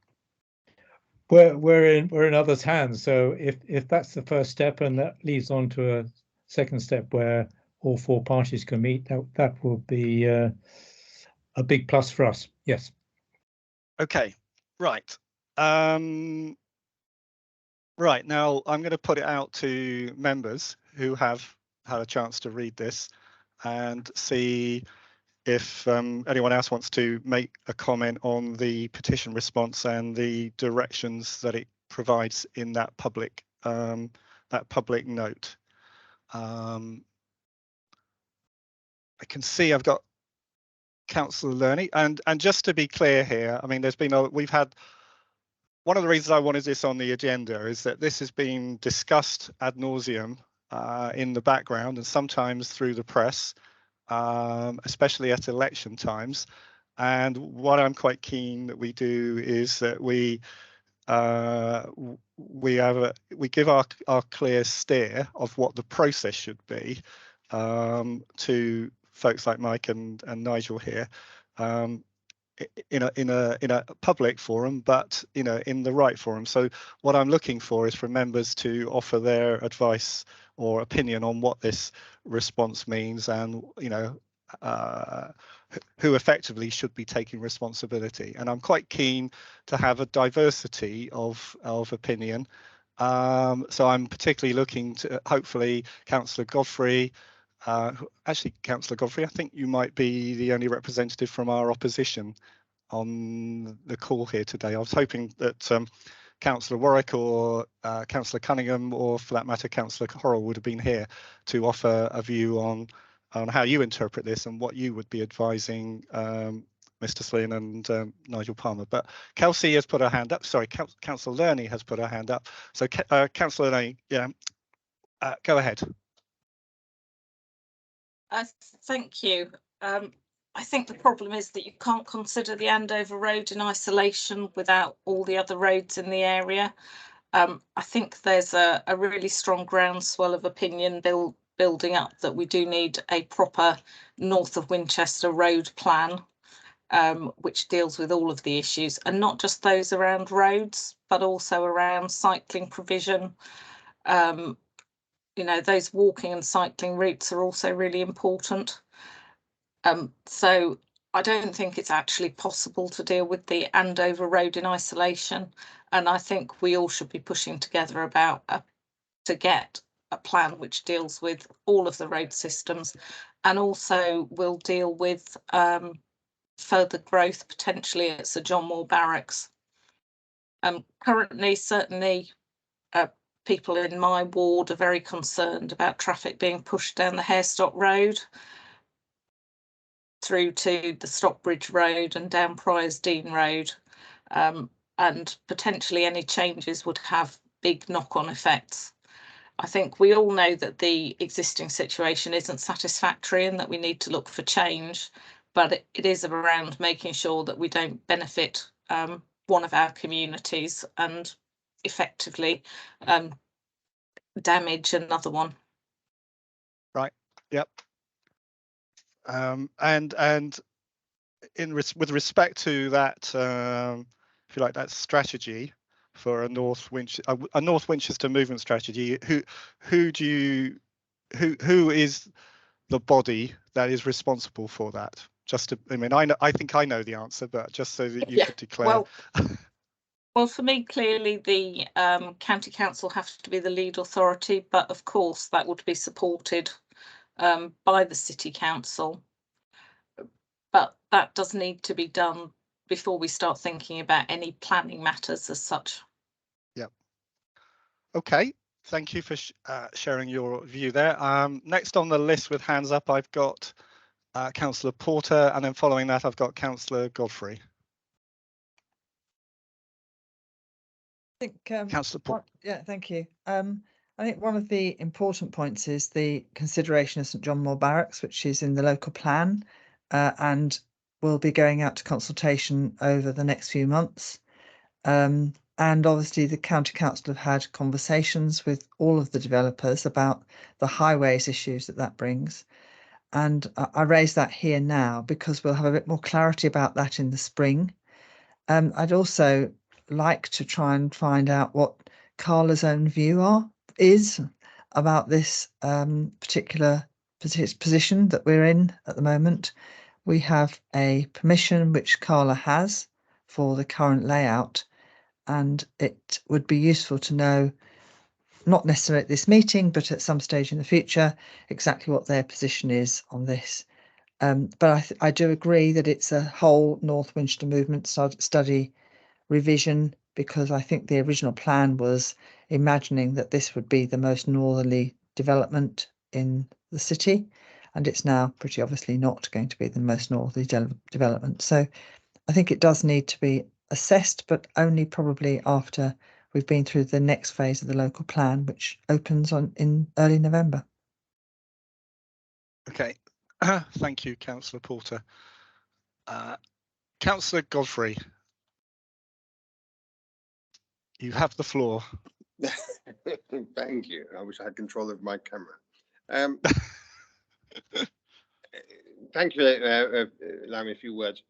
We're in others' hands, so if that's the first step and that leads on to a second step where all four parties can meet, that will be a big plus for us. Yes. Okay, right. Right, now I'm going to put it out to members who have had a chance to read this and see if anyone else wants to make a comment on the petition response and the directions that it provides in that public note. I can see I've got Councillor Lerney, and just to be clear here, I mean, we've had. One of the reasons I wanted this on the agenda is that this has been discussed ad nauseum in the background and sometimes through the press, especially at election times. And what I'm quite keen that we do is that we give our clear steer of what the process should be to folks like Mike and Nigel here. In a public forum, but in the right forum. So what I'm looking for is for members to offer their advice or opinion on what this response means, and who effectively should be taking responsibility. And I'm quite keen to have a diversity of opinion. So I'm particularly looking to hopefully Councillor Godfrey. Actually, Councillor Godfrey, I think you might be the only representative from our opposition on the call here today. I was hoping that Councillor Warwick or Councillor Cunningham, or for that matter, Councillor Horrell would have been here to offer a view on how you interpret this and what you would be advising Mr. Slynn and Nigel Palmer. But Kelsey has put her hand up. Sorry, Councillor Lerney has put her hand up. So Councillor Lerney, yeah, go ahead. Thank you. I think the problem is that you can't consider the Andover Road in isolation without all the other roads in the area. I think there's a really strong groundswell of opinion building up that we do need a proper north of Winchester road plan, which deals with all of the issues, and not just those around roads, but also around cycling provision. Those walking and cycling routes are also really important. So I don't think it's actually possible to deal with the Andover Road in isolation. And I think we all should be pushing together to get a plan which deals with all of the road systems, and also will deal with further growth potentially at Sir John Moore Barracks. Currently, certainly people in my ward are very concerned about traffic being pushed down the Harestock Road through to the Stockbridge Road and down Priors Dean Road, and potentially any changes would have big knock-on effects. I think we all know that the existing situation isn't satisfactory and that we need to look for change, but it is around making sure that we don't benefit one of our communities and effectively damage another one. Right. Yep. And with respect to that, if you like, that strategy for a North Winchester movement strategy, who is the body that is responsible for that? Just to, I mean, I think I know the answer, but just so that you could declare. Well, for me, clearly the county council has to be the lead authority, but of course that would be supported by the city council. But that does need to be done before we start thinking about any planning matters as such. Yeah. Okay. Thank you for sharing your view there. Next on the list with hands up, I've got Councillor Porter, and then following that, I've got Councillor Godfrey. I think, Councillor Porter. yeah, thank you. I think one of the important points is the consideration of St John Moore Barracks, which is in the local plan, and will be going out to consultation over the next few months. And obviously the county council have had conversations with all of the developers about the highways issues that brings. And I raise that here now because we'll have a bit more clarity about that in the spring. I'd also like to try and find out what Carla's own view is about this particular position that we're in at the moment. We have a permission which Carla has for the current layout, and it would be useful to know, not necessarily at this meeting, but at some stage in the future, exactly what their position is on this. But I do agree that it's a whole North Winchester movement study revision, because I think the original plan was imagining that this would be the most northerly development in the city, and it's now pretty obviously not going to be the most northerly development. So I think it does need to be assessed, but only probably after we've been through the next phase of the local plan, which opens in early November. Okay, thank you, Councillor Porter. Councillor Godfrey, you have the floor. Thank you. I wish I had control of my camera. Thank you for allowing me a few words.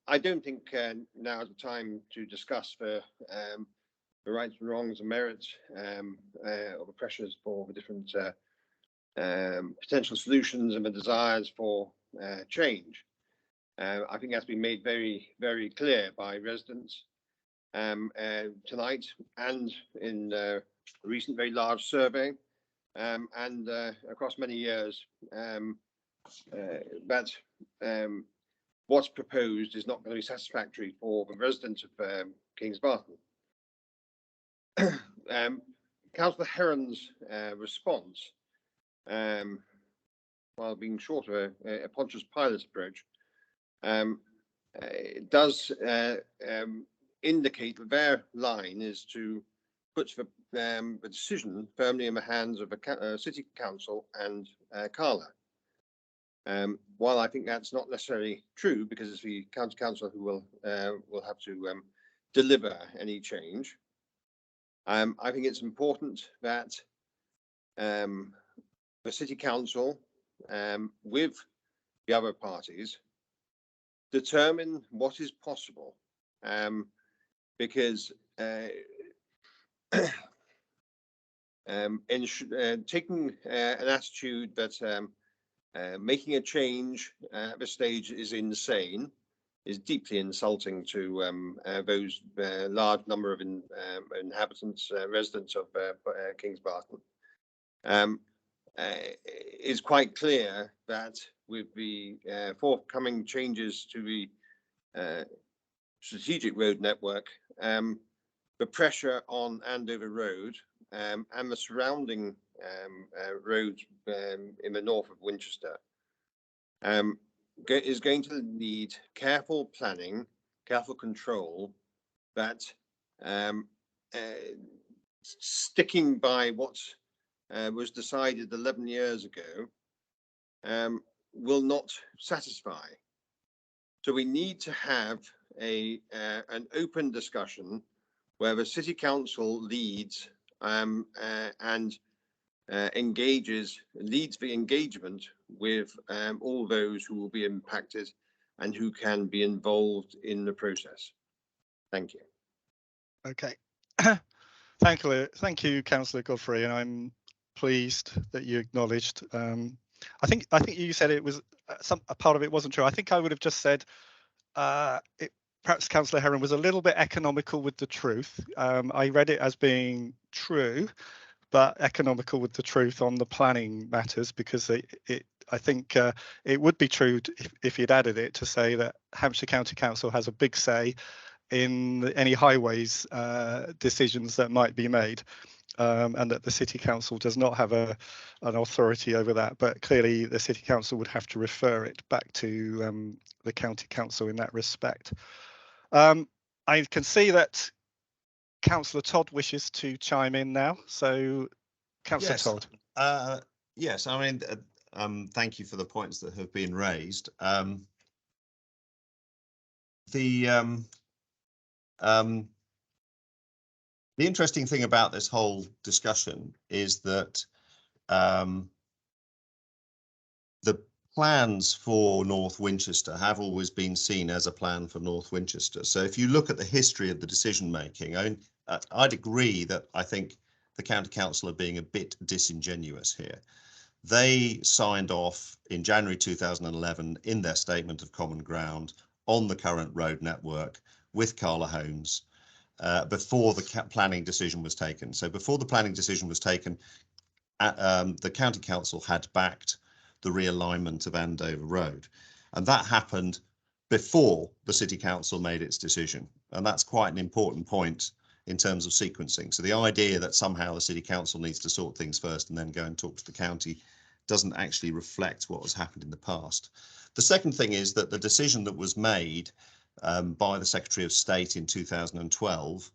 I don't think now is the time to discuss the rights and wrongs and merits or the pressures for the different potential solutions and the desires for change. I think that's been made very, very clear by residents tonight and in a recent very large survey and across many years. But what's proposed is not going to be satisfactory for the residents of Kings Barton. Councillor Heron's response, while being short of a Pontius Pilate approach, does indicate that their line is to put the decision firmly in the hands of the City Council and Carla. While I think that's not necessarily true, because it's the County Council who will have to deliver any change, I think it's important that the City Council, with the other parties, determine what is possible, because taking an attitude that making a change at this stage is insane is deeply insulting to those large number of inhabitants, residents of Kings Barton. it's quite clear that with the forthcoming changes to the strategic road network, the pressure on Andover Road and the surrounding roads in the north of Winchester is going to need careful planning, careful control, that sticking by what was decided 11 years ago will not satisfy. So we need to have an open discussion where the City Council leads and leads the engagement with all those who will be impacted and who can be involved in the process. Thank you. Okay. Thank you, Councillor Godfrey, and I'm pleased that you acknowledged. I think you said it was a part of it wasn't true. I think I would have just said perhaps Councillor Heron was a little bit economical with the truth. I read it as being true, but economical with the truth on the planning matters, because I think it would be true if you'd added it to say that Hampshire County Council has a big say in any highways decisions that might be made, and that the City Council does not have an authority over that. But clearly the City Council would have to refer it back to the County Council in that respect. I can see that Councillor Todd wishes to chime in now. So, Councillor Todd. Yes, I mean, thank you for the points that have been raised. The interesting thing about this whole discussion is that the plans for North Winchester have always been seen as a plan for North Winchester. So if you look at the history of the decision making, I'd agree that I think the County Council are being a bit disingenuous here. They signed off in January 2011 in their statement of common ground on the current road network with Carla Holmes before the planning decision was taken. So before the planning decision was taken, the County Council had backed the realignment of Andover Road, and that happened before the City Council made its decision. And that's quite an important point in terms of sequencing. So the idea that somehow the City Council needs to sort things first and then go and talk to the county doesn't actually reflect what has happened in the past. The second thing is that the decision that was made by the Secretary of State in 2012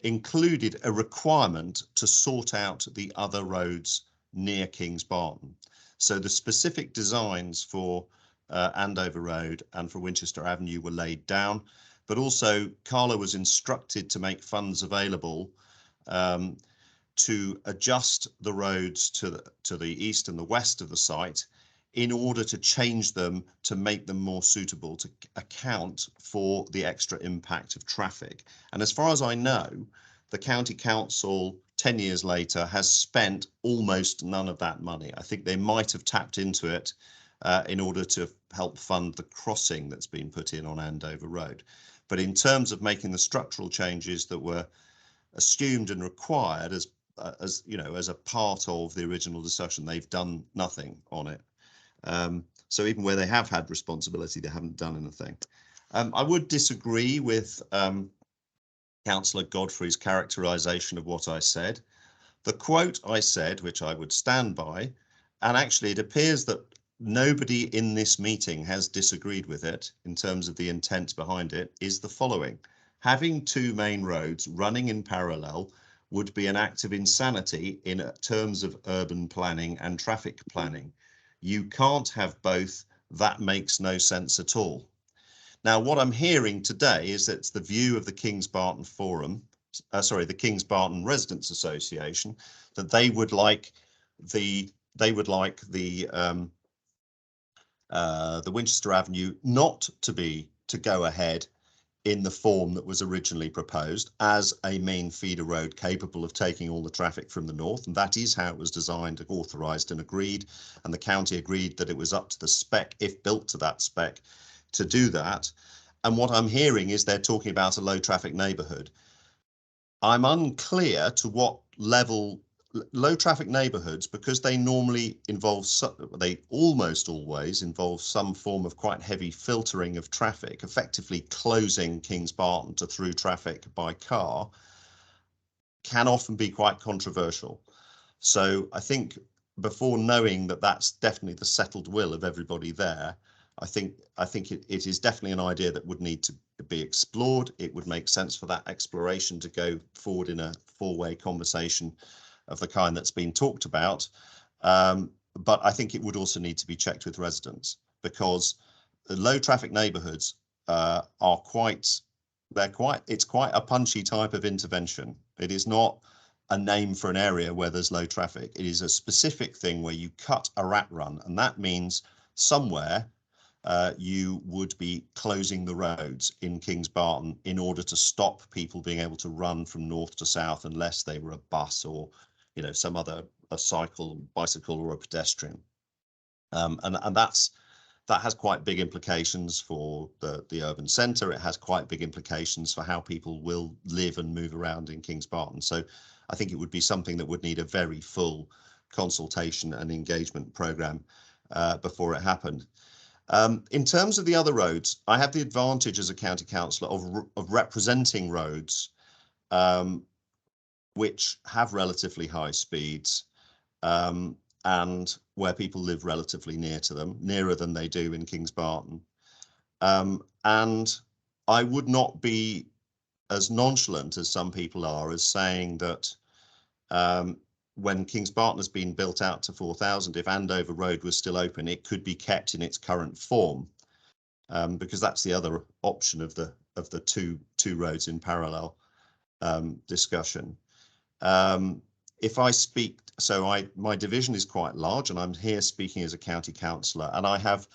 included a requirement to sort out the other roads near Kings Barton. So the specific designs for Andover Road and for Winchester Avenue were laid down, but also Carla was instructed to make funds available to adjust the roads to the east and the west of the site in order to change them to make them more suitable to account for the extra impact of traffic. And as far as I know, the County Council 10 years later has spent almost none of that money. I think they might have tapped into it in order to help fund the crossing that's been put in on Andover Road. But in terms of making the structural changes that were assumed and required as a part of the original discussion, they've done nothing on it. So even where they have had responsibility, they haven't done anything. I would disagree with Councillor Godfrey's characterisation of what I said. The quote I said, which I would stand by, and actually it appears that nobody in this meeting has disagreed with it in terms of the intent behind it, is the following: having two main roads running in parallel would be an act of insanity in terms of urban planning and traffic planning. You can't have both. That makes no sense at all. Now, what I'm hearing today is that it's the view of the Kings Barton Forum, the Kings Barton Residents Association, that they would like the Winchester Avenue not to go ahead in the form that was originally proposed as a main feeder road capable of taking all the traffic from the north. And that is how it was designed, authorised and agreed. And the county agreed that it was up to the spec, if built to that spec, to do that. And what I'm hearing is they're talking about a low traffic neighbourhood. I'm unclear to what level low traffic neighbourhoods, because they normally involve, they almost always involve some form of quite heavy filtering of traffic, effectively closing Kings Barton to through traffic by car, can often be quite controversial. So I think before knowing that that's definitely the settled will of everybody there, I think it is definitely an idea that would need to be explored. It would make sense for that exploration to go forward in a four-way conversation of the kind that's been talked about. But I think it would also need to be checked with residents, because the low traffic neighbourhoods are quite, it's quite a punchy type of intervention. It is not a name for an area where there's low traffic. It is a specific thing where you cut a rat run, and that means somewhere you would be closing the roads in Kings Barton in order to stop people being able to run from north to south, unless they were a bus or, you know, some other, a cycle, bicycle, or a pedestrian. And that has quite big implications for the urban centre. It has quite big implications for how people will live and move around in Kings Barton. So I think it would be something that would need a very full consultation and engagement programme before it happened. In terms of the other roads, I have the advantage as a county councillor of representing roads which have relatively high speeds and where people live relatively near to them, nearer than they do in Kings Barton. And I would not be as nonchalant as some people are as saying that when Kings Barton has been built out to 4,000, if Andover Road was still open, it could be kept in its current form, because that's the other option of the two roads in parallel discussion. If I speak, so my division is quite large, and I'm here speaking as a county councillor, and I have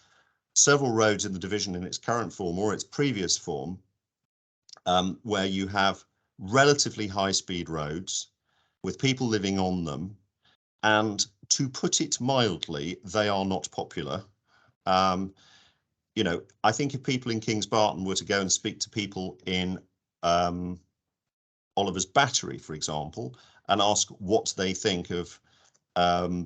several roads in the division in its current form or its previous form, where you have relatively high speed roads with people living on them, and to put it mildly, they are not popular. You know, I think if people in Kings Barton were to go and speak to people in Oliver's Battery, for example, and ask what they think of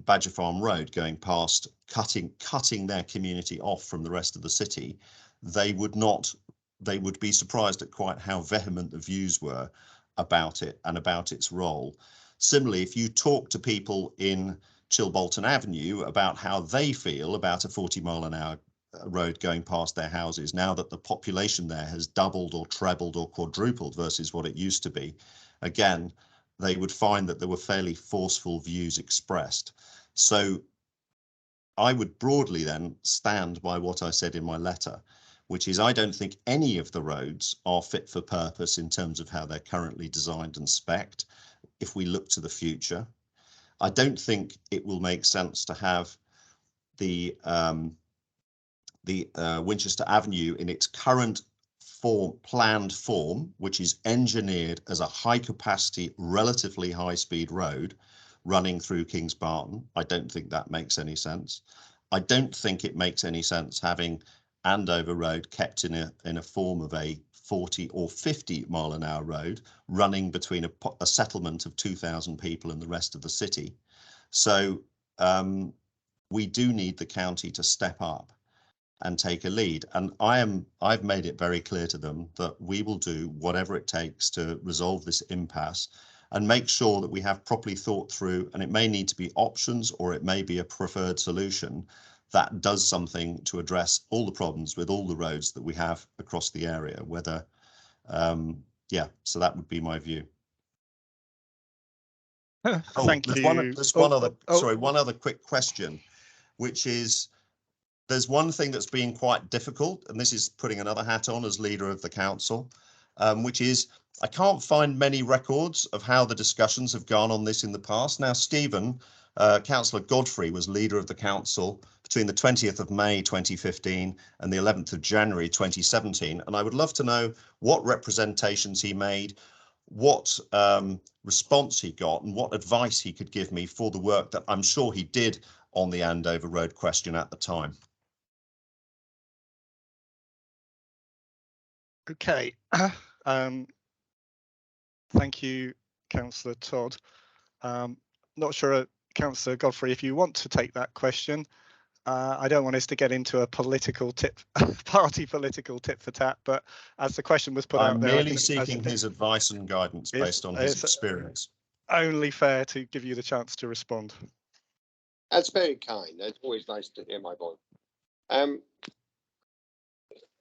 Badger Farm Road going past, cutting their community off from the rest of the city, they would be surprised at quite how vehement the views were about it and about its role. Similarly, if you talk to people in Chilbolton Avenue about how they feel about a 40-mile-an-hour road going past their houses, now that the population there has doubled or trebled or quadrupled versus what it used to be, again, they would find that there were fairly forceful views expressed. So I would broadly then stand by what I said in my letter, which is I don't think any of the roads are fit for purpose in terms of how they're currently designed and spec'd if we look to the future. I don't think it will make sense to have the Winchester Avenue in its current planned form, which is engineered as a high capacity, relatively high speed road running through Kings Barton. I don't think that makes any sense. I don't think it makes any sense having Andover Road kept in a form of a 40 or 50-mile-an-hour road running between a settlement of 2,000 people and the rest of the city. So we do need the county to step up and take a lead. And I've made it very clear to them that we will do whatever it takes to resolve this impasse and make sure that we have properly thought through, and it may need to be options or it may be a preferred solution that does something to address all the problems with all the roads that we have across the area, whether, yeah, so that would be my view. Thank you. There's one other quick question, which is, there's one thing that's been quite difficult, and this is putting another hat on as leader of the council, which is I can't find many records of how the discussions have gone on this in the past. Now, Stephen, Councillor Godfrey, was leader of the council between the 20th of May 2015 and the 11th of January 2017, and I would love to know what representations he made, what response he got, and what advice he could give me for the work that I'm sure he did on the Andover Road question at the time. Okay. Thank you, Councillor Todd. not sure, Councillor Godfrey, if you want to take that question. I don't want us to get into a political party political tit for tat, but as the question was put out I'm there, merely seeking his advice and guidance based on his experience. Only fair to give you the chance to respond. That's very kind. It's always nice to hear my voice.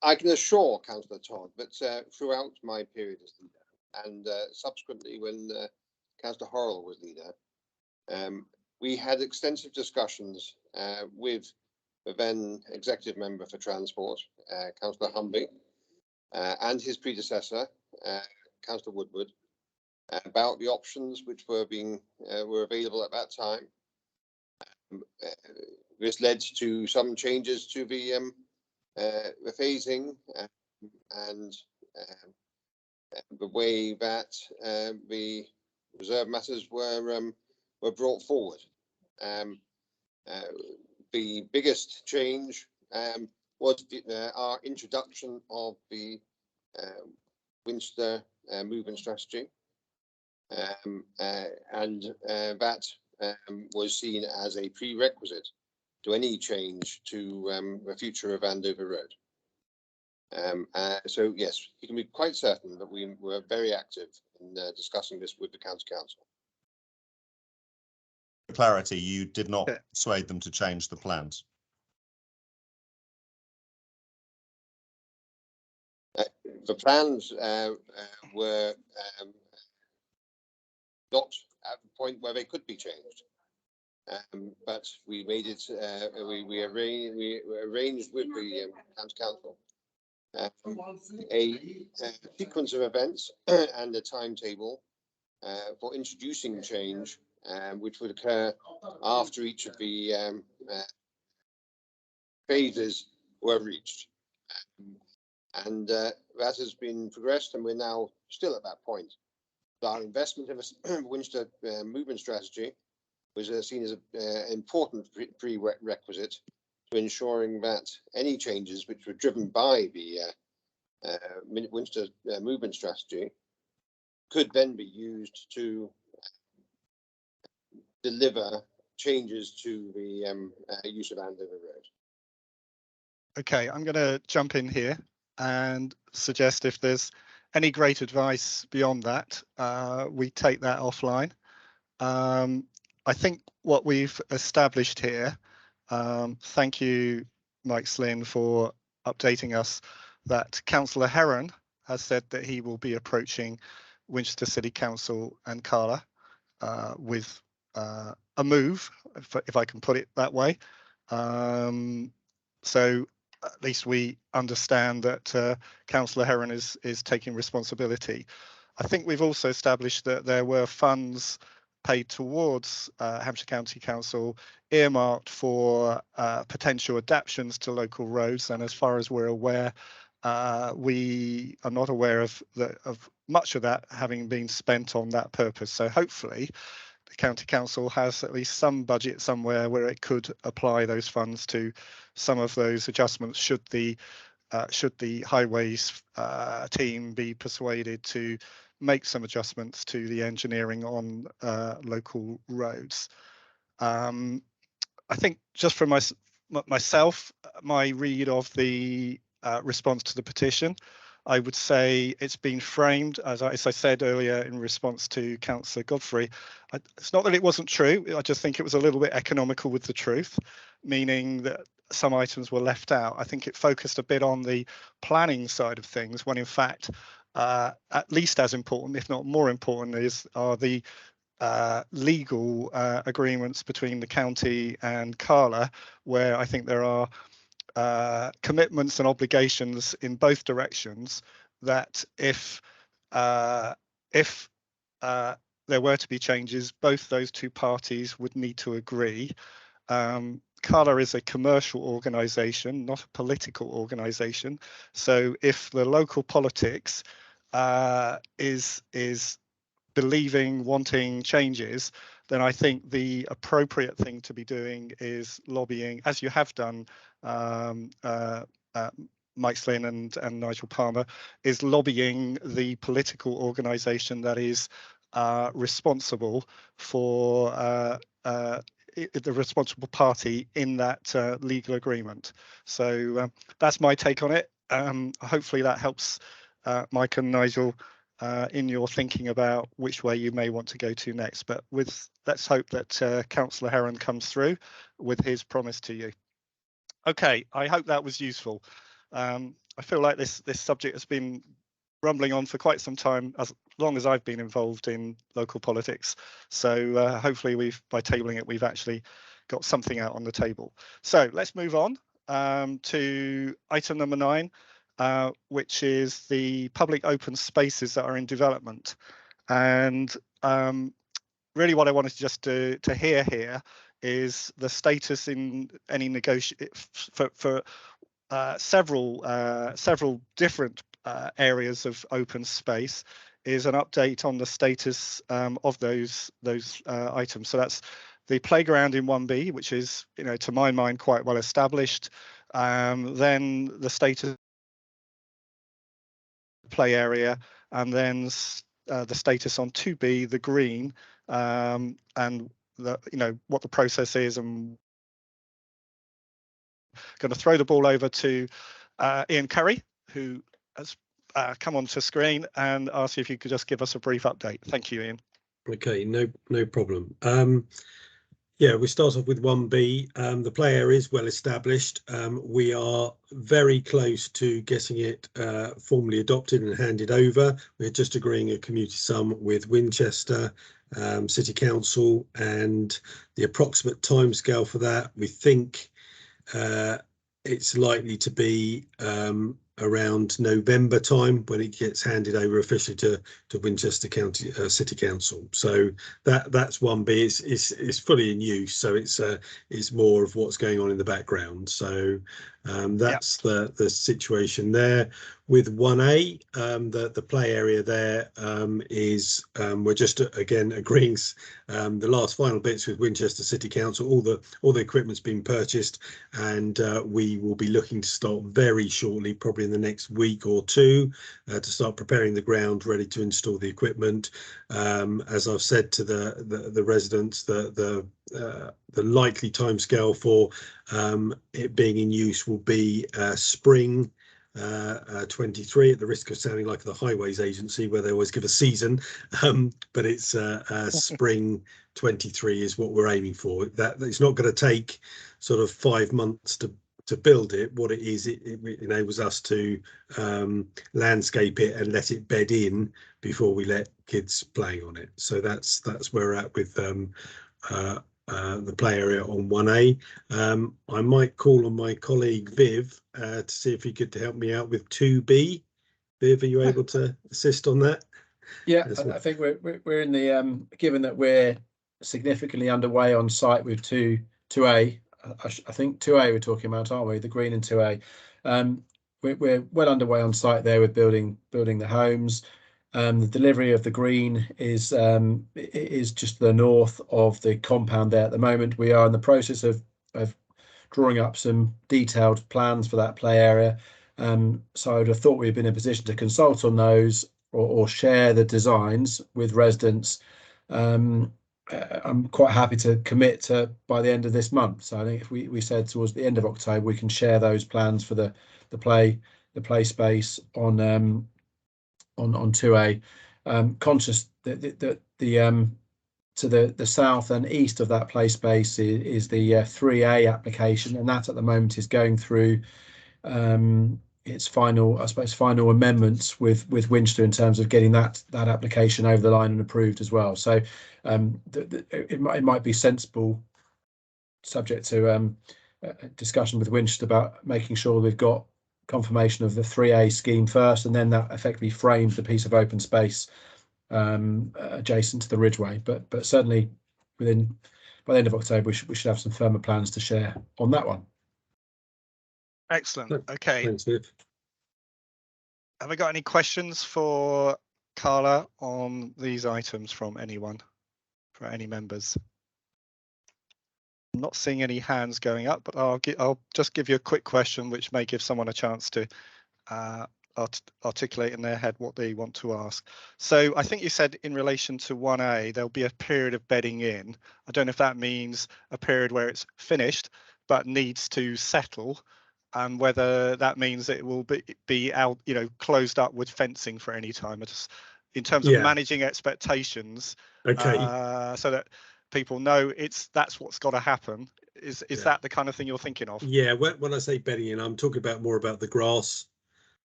I can assure Councillor Todd that throughout my period as leader, and subsequently when Councillor Horrell was leader, we had extensive discussions with the then executive member for transport, Councillor Humby, and his predecessor, Councillor Woodward, about the options which were available at that time. This led to some changes to the phasing and the way that the reserve matters were brought forward. The biggest change was our introduction of the Winchester movement strategy, and that was seen as a prerequisite to any change to the future of Andover Road. So yes, you can be quite certain that we were very active in discussing this with the County Council. For clarity, you did not persuade them to change the plans. The plans were not at the point where they could be changed, but we made it. We arranged with the County Council a sequence of events and a timetable for introducing change, which would occur after each of the phases were reached. And that has been progressed, and we're now still at that point. Our investment in the Winchester movement strategy was seen as an important prerequisite to ensuring that any changes which were driven by the Winchester movement strategy could then be used to deliver changes to the use of Andover Road. Okay, I'm going to jump in here and suggest if there's any great advice beyond that, we take that offline. I think what we've established here, thank you, Mike Slynn, for updating us, that Councillor Heron has said that he will be approaching Winchester City Council and Carla with a move, if I can put it that way. So at least we understand that Councillor Heron is taking responsibility. I think we've also established that there were funds paid towards Hampshire County Council earmarked for potential adaptations to local roads, and as far as we're aware, we are not aware of much of that having been spent on that purpose. So hopefully the County Council has at least some budget somewhere where it could apply those funds to some of those adjustments should the highways team be persuaded to make some adjustments to the engineering on local roads. I think just from myself, my read of the response to the petition, I would say it's been framed, as I said earlier in response to Councillor Godfrey. It's not that it wasn't true, I just think it was a little bit economical with the truth, meaning that some items were left out. I think it focused a bit on the planning side of things, when in fact, at least as important, if not more important, are the legal agreements between the county and Carla, where I think there are commitments and obligations in both directions that if there were to be changes, both those two parties would need to agree. Carla is a commercial organisation, not a political organisation. So if the local politics is wanting changes, then I think the appropriate thing to be doing is lobbying, as you have done, Mike Slynn and Nigel Palmer, is lobbying the political organisation that is responsible for the responsible party in that legal agreement. So that's my take on it. Hopefully that helps Mike and Nigel in your thinking about which way you may want to go to next. But let's hope that Councillor Heron comes through with his promise to you. Okay, I hope that was useful. I feel like this subject has been rumbling on for quite some time, as long as I've been involved in local politics. So hopefully by tabling it, we've actually got something out on the table. So let's move on to item number 9, which is the public open spaces that are in development. And really what I wanted just to hear here is the status in any negotiation for several different areas of open space, is an update on the status of those items. So that's the playground in 1B, which is, to my mind, quite well established. Then the status play area, and then the status on 2B, the green, and what the process is. And going to throw the ball over to Ian Curry, who has come onto screen, and ask if you could just give us a brief update. Thank you, Ian. Okay, no problem. Yeah, we start off with 1B. The play area is well established. We are very close to getting it formally adopted and handed over. We're just agreeing a community sum with Winchester City Council, and the approximate timescale for that, we think it's likely to be around November time when it gets handed over officially to Winchester County City Council. So that's 1B. It's fully in use, so it's more of what's going on in the background. So that's the situation there. With 1A, the play area there is we're just again agreeing the last final bits with Winchester City Council. All the equipment's been purchased, and we will be looking to start very shortly, probably in the next week or two, to start preparing the ground ready to install the equipment. As I've said to the residents, the likely timescale for it being in use will be spring 23, at the risk of sounding like the Highways Agency where they always give a season, but it's spring 23 is what we're aiming for. That it's not going to take sort of 5 months to build it. What it is, it enables us to landscape it and let it bed in before we let kids playing on it. So that's where we're at with the play area on 1A. I might call on my colleague Viv to see if he could help me out with 2B. Viv, are you able to assist on that? Yeah, I think we're in the given that we're significantly underway on site with 2A. I think 2A we're talking about, aren't we? The green and 2A. We're well underway on site there with building the homes. The delivery of the green is just to the north of the compound there at the moment. We are in the process of drawing up some detailed plans for that play area. So I would have thought we'd been in a position to consult on those or share the designs with residents. I'm quite happy to commit to by the end of this month. So I think if we said towards the end of October, we can share those plans for the play space on 2A. Conscious that to the south and east of that play space is the 3A application, and that at the moment is going through its final amendments with Winchester in terms of getting that application over the line and approved as well. So it might be sensible, subject to discussion with Winchester, about making sure we've got confirmation of the 3A scheme first, and then that effectively frames the piece of open space adjacent to the Ridgeway. But certainly by the end of October, we should have some firmer plans to share on that one. Excellent. Okay. Thanks, Viv. Have I got any questions for Carla on these items from anyone, for any members? I'm not seeing any hands going up, but I'll just give you a quick question, which may give someone a chance to articulate in their head what they want to ask. So I think you said in relation to 1A, there'll be a period of bedding in. I don't know if that means a period where it's finished but needs to settle, and whether that means it will be out, closed up with fencing for any time. Just in terms of managing expectations, Okay. So that people know that's what's got to happen. Is that the kind of thing you're thinking of? Yeah, when I say bedding in, I'm talking about more about the grass.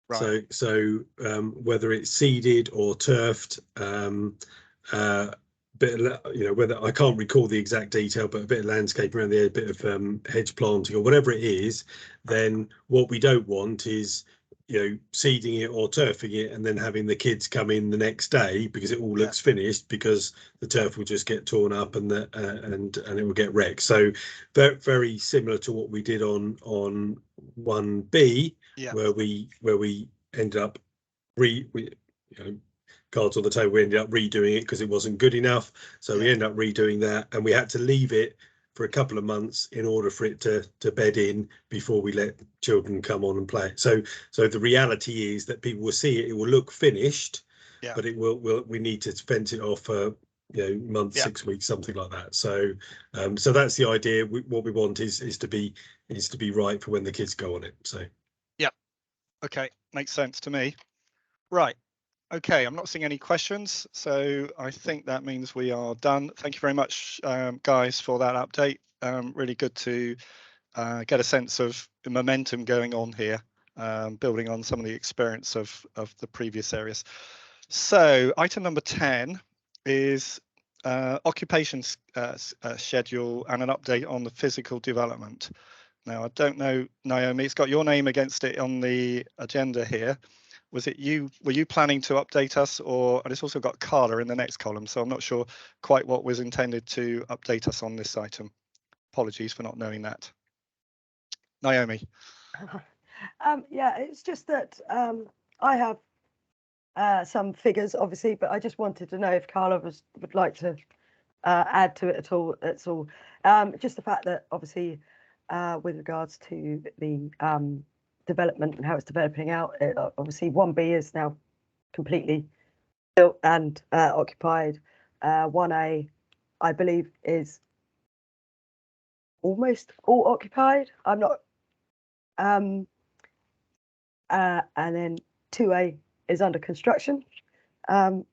Right. So whether it's seeded or turfed, whether I can't recall the exact detail, but a bit of landscape around there, a bit of hedge planting or whatever it is, then what we don't want is seeding it or turfing it and then having the kids come in the next day because it all looks finished, because the turf will just get torn up and it will get wrecked. So very, very similar to what we did on 1B, where we ended up cards on the table, we ended up redoing it because it wasn't good enough. So we ended up redoing that, and we had to leave it for a couple of months in order for it to bed in before we let children come on and play it. So the reality is that people will see it, it will look finished, but we need to fence it off for month, 6 weeks, something like that. So that's the idea. What we want is to be right for when the kids go on it. So okay, makes sense to me. Right. Okay, I'm not seeing any questions, so I think that means we are done. Thank you very much, guys, for that update. Really good to get a sense of the momentum going on here, building on some of the experience of the previous areas. So item number 10 is occupation schedule and an update on the physical development. Now, I don't know, Naomi, it's got your name against it on the agenda here. Was it you? Were you planning to update us, or? And it's also got Carla in the next column, so I'm not sure quite what was intended to update us on this item. Apologies for not knowing that. Naomi. Yeah, it's just that I have some figures, obviously, but I just wanted to know if Carla would like to add to it at all. That's all. Just the fact that obviously, with regards to the development and how it's developing out, obviously 1B is now completely built and occupied. 1A, I believe, is almost all occupied. I'm not. And then 2A is under construction, and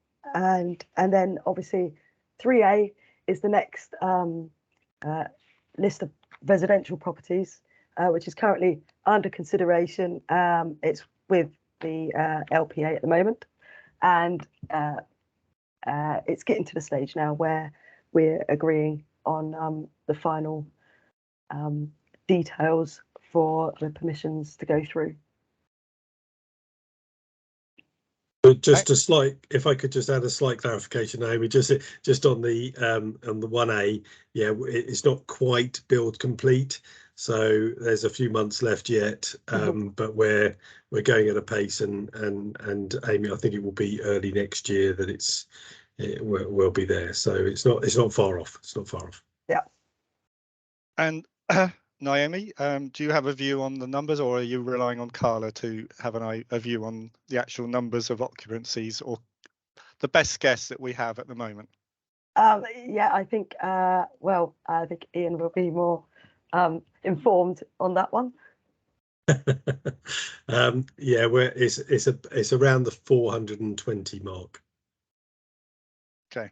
then obviously 3A is the next list of residential properties, which is currently under consideration. It's with the LPA at the moment, and it's getting to the stage now where we're agreeing on the final details for the permissions to go through. Just if I could just add a slight clarification, Naomi, just on the 1A, it's not quite build complete, so there's a few months left yet, but we're going at a pace, and Amy, I think it will be early next year that it will be there, so it's not far off. It's not far off. Yeah. And Naomi, do you have a view on the numbers, or are you relying on Carla to have a view on the actual numbers of occupancies, or the best guess that we have at the moment? Yeah, I think, I think Ian will be more informed on that one. It's around the 420 mark. Okay.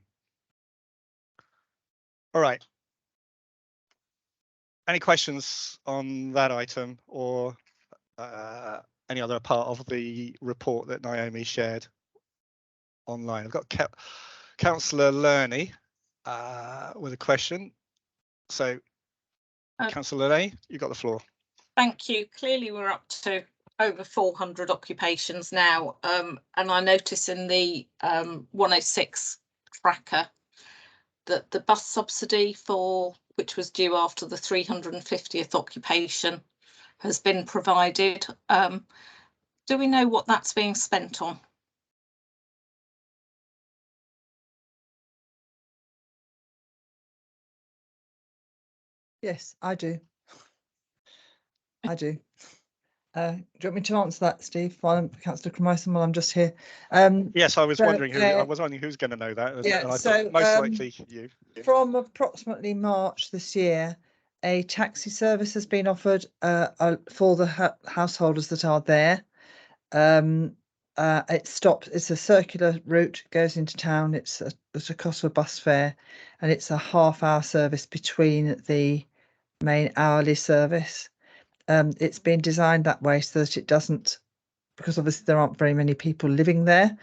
All right. Any questions on that item, or any other part of the report that Naomi shared online? I've got Councillor Lerney with a question. So, Councillor Lerney, you've got the floor. Thank you. Clearly, we're up to over 400 occupations now, and I notice in the 106 tracker that the bus subsidy which was due after the 350th occupation has been provided. Do we know what that's being spent on? Yes, I do. I do. Do you want me to answer that, Steve, while Councillor Cromaison, while I'm just here? Yes, I was So, wondering who's going to know that, yeah, and I so, thought most likely you. From approximately March this year, a taxi service has been offered for the householders that are there. It stops. It's a circular route, goes into town. It's a cost of a bus fare, and it's a half-hour service between the main hourly service. It's been designed that way so that it doesn't, because obviously there aren't very many people living there,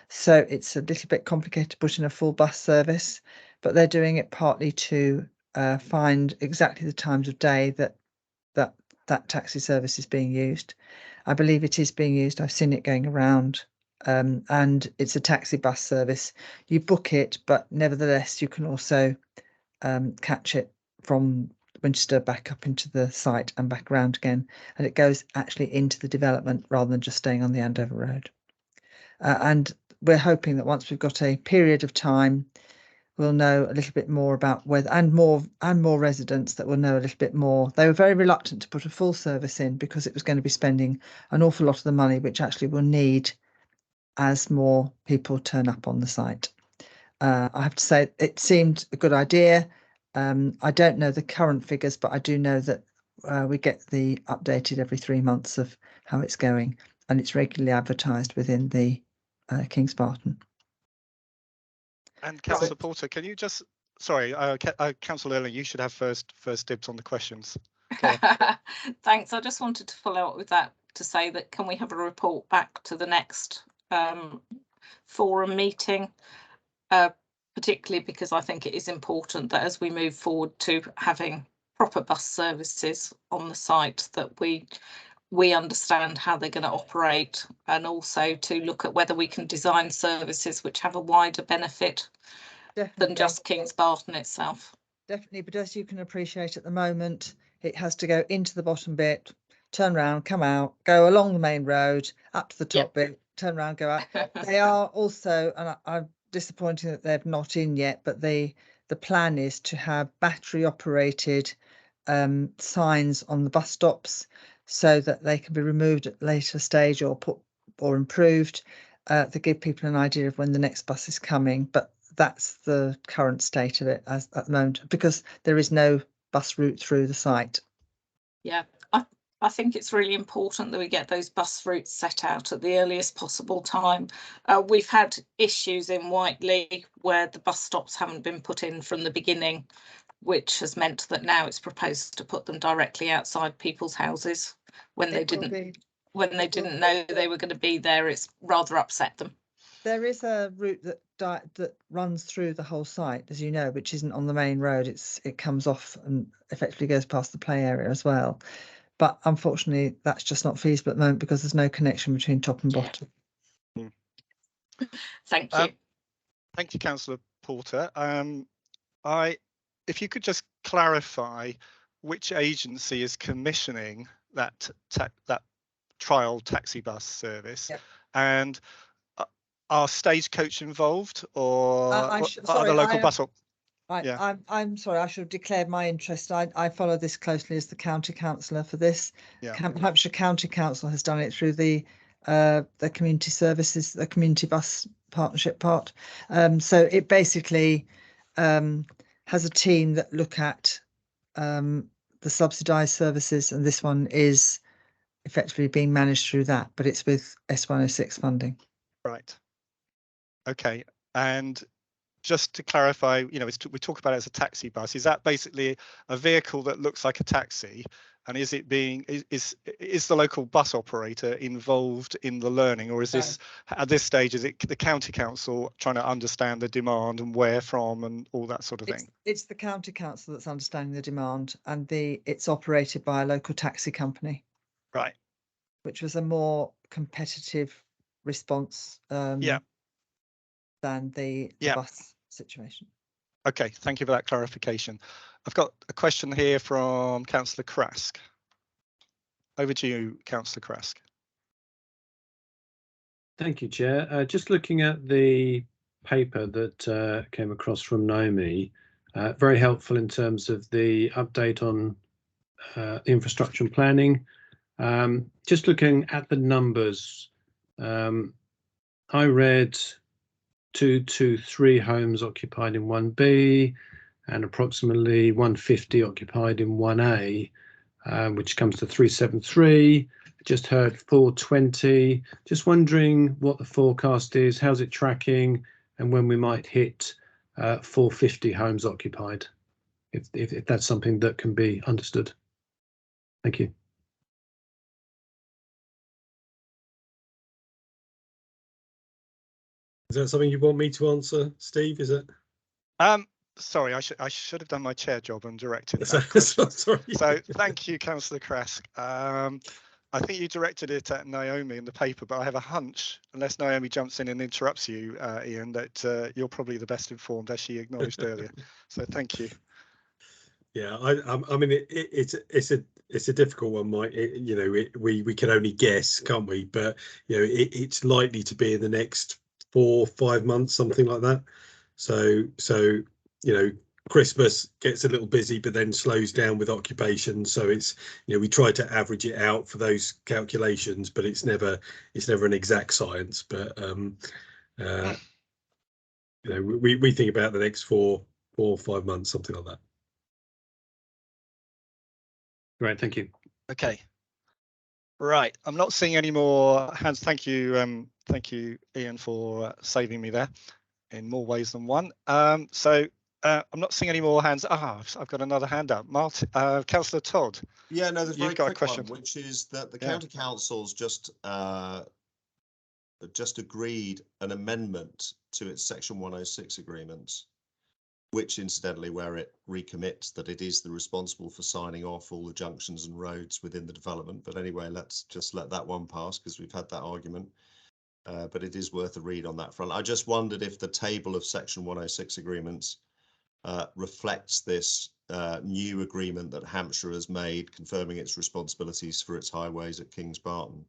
so it's a little bit complicated to put in a full bus service, but they're doing it partly to find exactly the times of day that taxi service is being used. I believe it is being used. I've seen it going around, and it's a taxi bus service. You book it, but nevertheless you can also catch it from Winchester back up into the site and back around again, and it goes actually into the development rather than just staying on the Andover Road. And we're hoping that once we've got a period of time, we'll know a little bit more about whether, and more residents that will know a little bit more. They were very reluctant to put a full service in because it was going to be spending an awful lot of the money, which actually we'll need as more people turn up on the site. I have to say it seemed a good idea. I don't know the current figures, but I do know that we get the updated every 3 months of how it's going, and it's regularly advertised within the Kings Barton. And Councillor Porter, can you just, sorry, Councillor Erling, you should have first dibs on the questions. Thanks. I just wanted to follow up with that to say that can we have a report back to the next forum meeting? Particularly because I think it is important that as we move forward to having proper bus services on the site, that we understand how they're going to operate, and also to look at whether we can design services which have a wider benefit than just Kings Barton itself. Definitely, but as you can appreciate at the moment, it has to go into the bottom bit, turn around, come out, go along the main road, up to the top bit, turn around, go out. They are also, and I'm disappointed that they're not in yet, but the plan is to have battery operated signs on the bus stops so that they can be removed at a later stage or improved to give people an idea of when the next bus is coming. But that's the current state of it at the moment, because there is no bus route through the site. Yeah, I think it's really important that we get those bus routes set out at the earliest possible time. We've had issues in Whiteley where the bus stops haven't been put in from the beginning, which has meant that now it's proposed to put them directly outside people's houses when they didn't know they were going to be there. It's rather upset them. There is a route that runs through the whole site, as you know, which isn't on the main road. It comes off and effectively goes past the play area as well. But unfortunately, that's just not feasible at the moment because there's no connection between top and bottom. Thank you. Thank you, Councillor Porter. If you could just clarify which agency is commissioning that trial taxi bus service, and are Stagecoach involved, or are the local bus op? I'm sorry, I should have declared my interest. I follow this closely as the county councillor for this. Hampshire County Council has done it through the community services, the community bus partnership part. So it basically has a team that look at the subsidised services, and this one is effectively being managed through that, but it's with S106 funding. Right. Okay. And just to clarify, we talk about it as a taxi bus. Is that basically a vehicle that looks like a taxi? And is it is the local bus operator involved in the learning, or is this at this stage, is it the county council trying to understand the demand and where from and all that sort of thing? It's the county council that's understanding the demand, and it's operated by a local taxi company. Right. Which was a more competitive response than the bus situation. Okay, thank you for that clarification. I've got a question here from Councillor Krask. Over to you, Councillor Krask. Thank you, Chair. Just looking at the paper that came across from Naomi, very helpful in terms of the update on infrastructure and planning, Just looking at the numbers, I read 223 homes occupied in 1B and approximately 150 occupied in 1A, which comes to 373. Just heard 420. Just wondering what the forecast is, how's it tracking, and when we might hit 450 homes occupied, if that's something that can be understood. Thank you. Is that something you want me to answer, Steve? Is it? Sorry, I should have done my chair job and directed that question. Sorry. So thank you, Councillor Krask. I think you directed it at Naomi in the paper, but I have a hunch, unless Naomi jumps in and interrupts you, Ian, that you're probably the best informed, as she acknowledged earlier. So thank you. Yeah, I mean, it's a difficult one, Mike. We can only guess, can't we? But it's likely to be in the next 4 or 5 months, something like that. So Christmas gets a little busy, but then slows down with occupation. So it's we try to average it out for those calculations, but it's never an exact science. But we think about the next 4 or 5 months, something like that. Great, thank you. Okay. Right, I'm not seeing any more hands. Thank you, Ian, for saving me there in more ways than one. So I'm not seeing any more hands. I've got another hand up. Martin, Councillor Todd. Yeah, no, there's a very got a quick question. one, which is that the county council's just agreed an amendment to its Section 106 agreement, which incidentally, where it recommits that it is the responsible for signing off all the junctions and roads within the development. But anyway, let's just let that one pass because we've had that argument. But it is worth a read on that front. I just wondered if the table of Section 106 agreements reflects this new agreement that Hampshire has made, confirming its responsibilities for its highways at Kings Barton.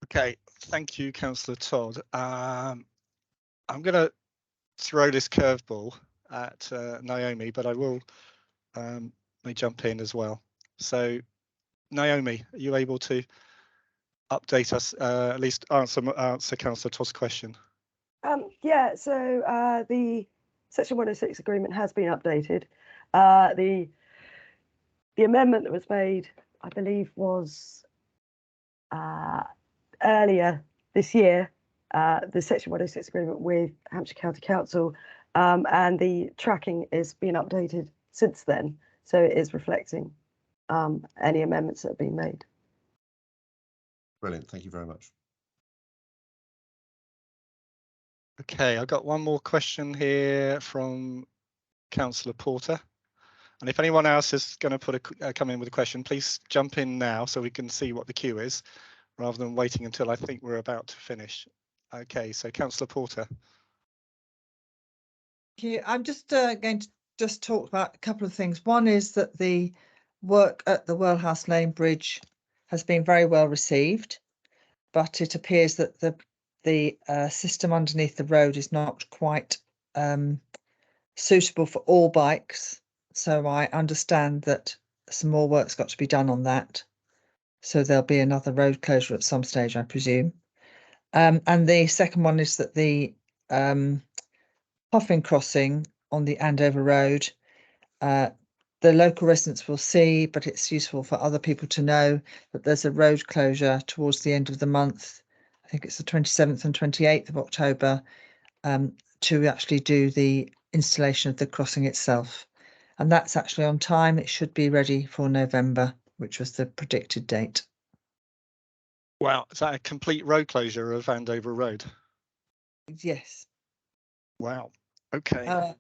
Okay, thank you, Councillor Todd. I'm going to throw this curveball at Naomi, but I will may jump in as well. So, Naomi, are you able to update us, at least answer Councillor Todd's question? Yeah, so the Section 106 agreement has been updated. The amendment that was made, I believe, was earlier this year, the Section 106 agreement with Hampshire County Council, and the tracking is being updated since then. So it is reflecting any amendments that have been made. Brilliant, thank you very much. Okay, I've got one more question here from Councillor Porter. And if anyone else is going to come in with a question, please jump in now so we can see what the queue is, rather than waiting until I think we're about to finish. Okay, so Councillor Porter. Thank you. I'm just going to talk about a couple of things. One is that the work at the Wellhouse Lane Bridge has been very well received, but it appears that the system underneath the road is not quite suitable for all bikes. So I understand that some more work's got to be done on that. So there'll be another road closure at some stage, I presume. And the second one is that the Puffin crossing on the Andover Road, the local residents will see, but it's useful for other people to know that there's a road closure towards the end of the month. I think it's the 27th and 28th of October, to actually do the installation of the crossing itself. And that's actually on time. It should be ready for November, which was the predicted date. Wow, is that a complete road closure of Andover Road? Yes. Wow. Okay.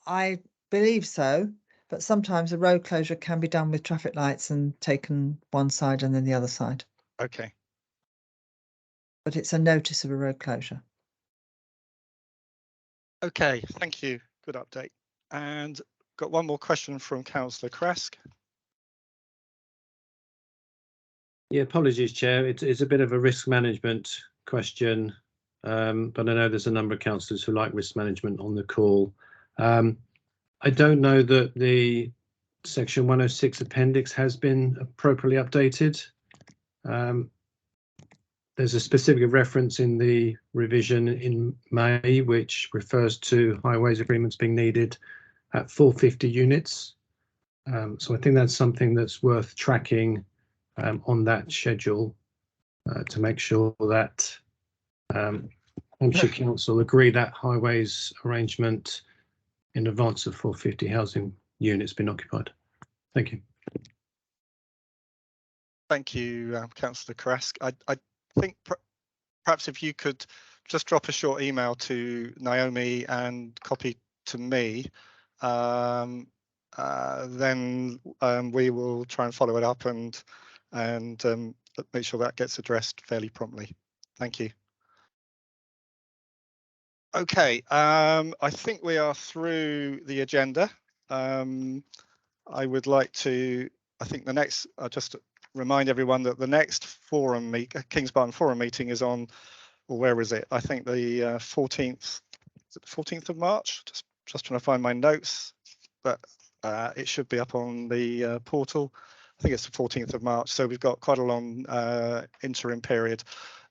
I believe so, but sometimes a road closure can be done with traffic lights and taken one side and then the other side. Okay. But it's a notice of a road closure. Okay, thank you. Good update. And got one more question from Councillor Krask. Yeah, apologies, Chair. It's a bit of a risk management question, but I know there's a number of councillors who like risk management on the call. I don't know that the section 106 appendix has been appropriately updated. There's a specific reference in the revision in May which refers to highways agreements being needed at 450 units. So I think that's something that's worth tracking on that schedule to make sure that Hampshire Council agree that highways arrangement in advance of 450 housing units being occupied. Thank you. Thank you, Councillor Krask. I think perhaps if you could just drop a short email to Naomi and copy to me, then we will try and follow it up and make sure that gets addressed fairly promptly. Thank you. Okay, I think we are through the agenda. I would like to, I think the next, I'll just remind everyone that the next forum, Kings Barton Forum meeting is on, or where is it? I think the 14th, is it the 14th of March? Just trying to find my notes, but it should be up on the portal. I think it's the 14th of March, so we've got quite a long interim period.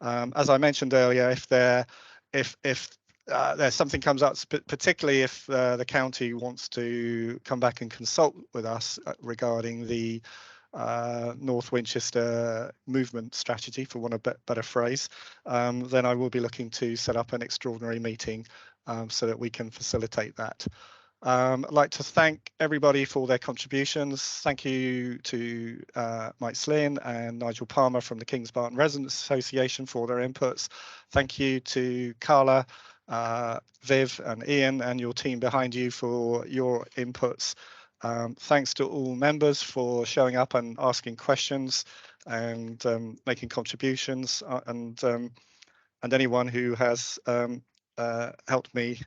As I mentioned earlier, if there's something comes up, particularly if the county wants to come back and consult with us regarding the North Winchester movement strategy, for want of a better phrase, then I will be looking to set up an extraordinary meeting so that we can facilitate that. I'd like to thank everybody for their contributions. Thank you to Mike Slynn and Nigel Palmer from the Kings Barton Residents Association for their inputs. Thank you to Carla, Viv and Ian and your team behind you for your inputs. Thanks to all members for showing up and asking questions and making contributions, and anyone who has helped me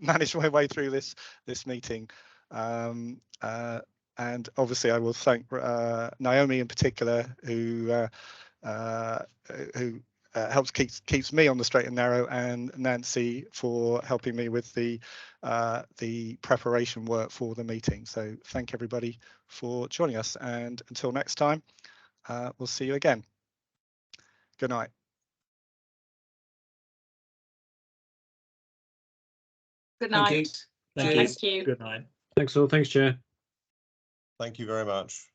manage my way through this meeting. And obviously I will thank Naomi in particular, who helps keeps me on the straight and narrow, and Nancy for helping me with the preparation work for the meeting. So thank everybody for joining us, and until next time, we'll see you again. Good night. Good night. Thank you. Thank you. Good night. Thanks all. Thanks, Chair. Thank you very much.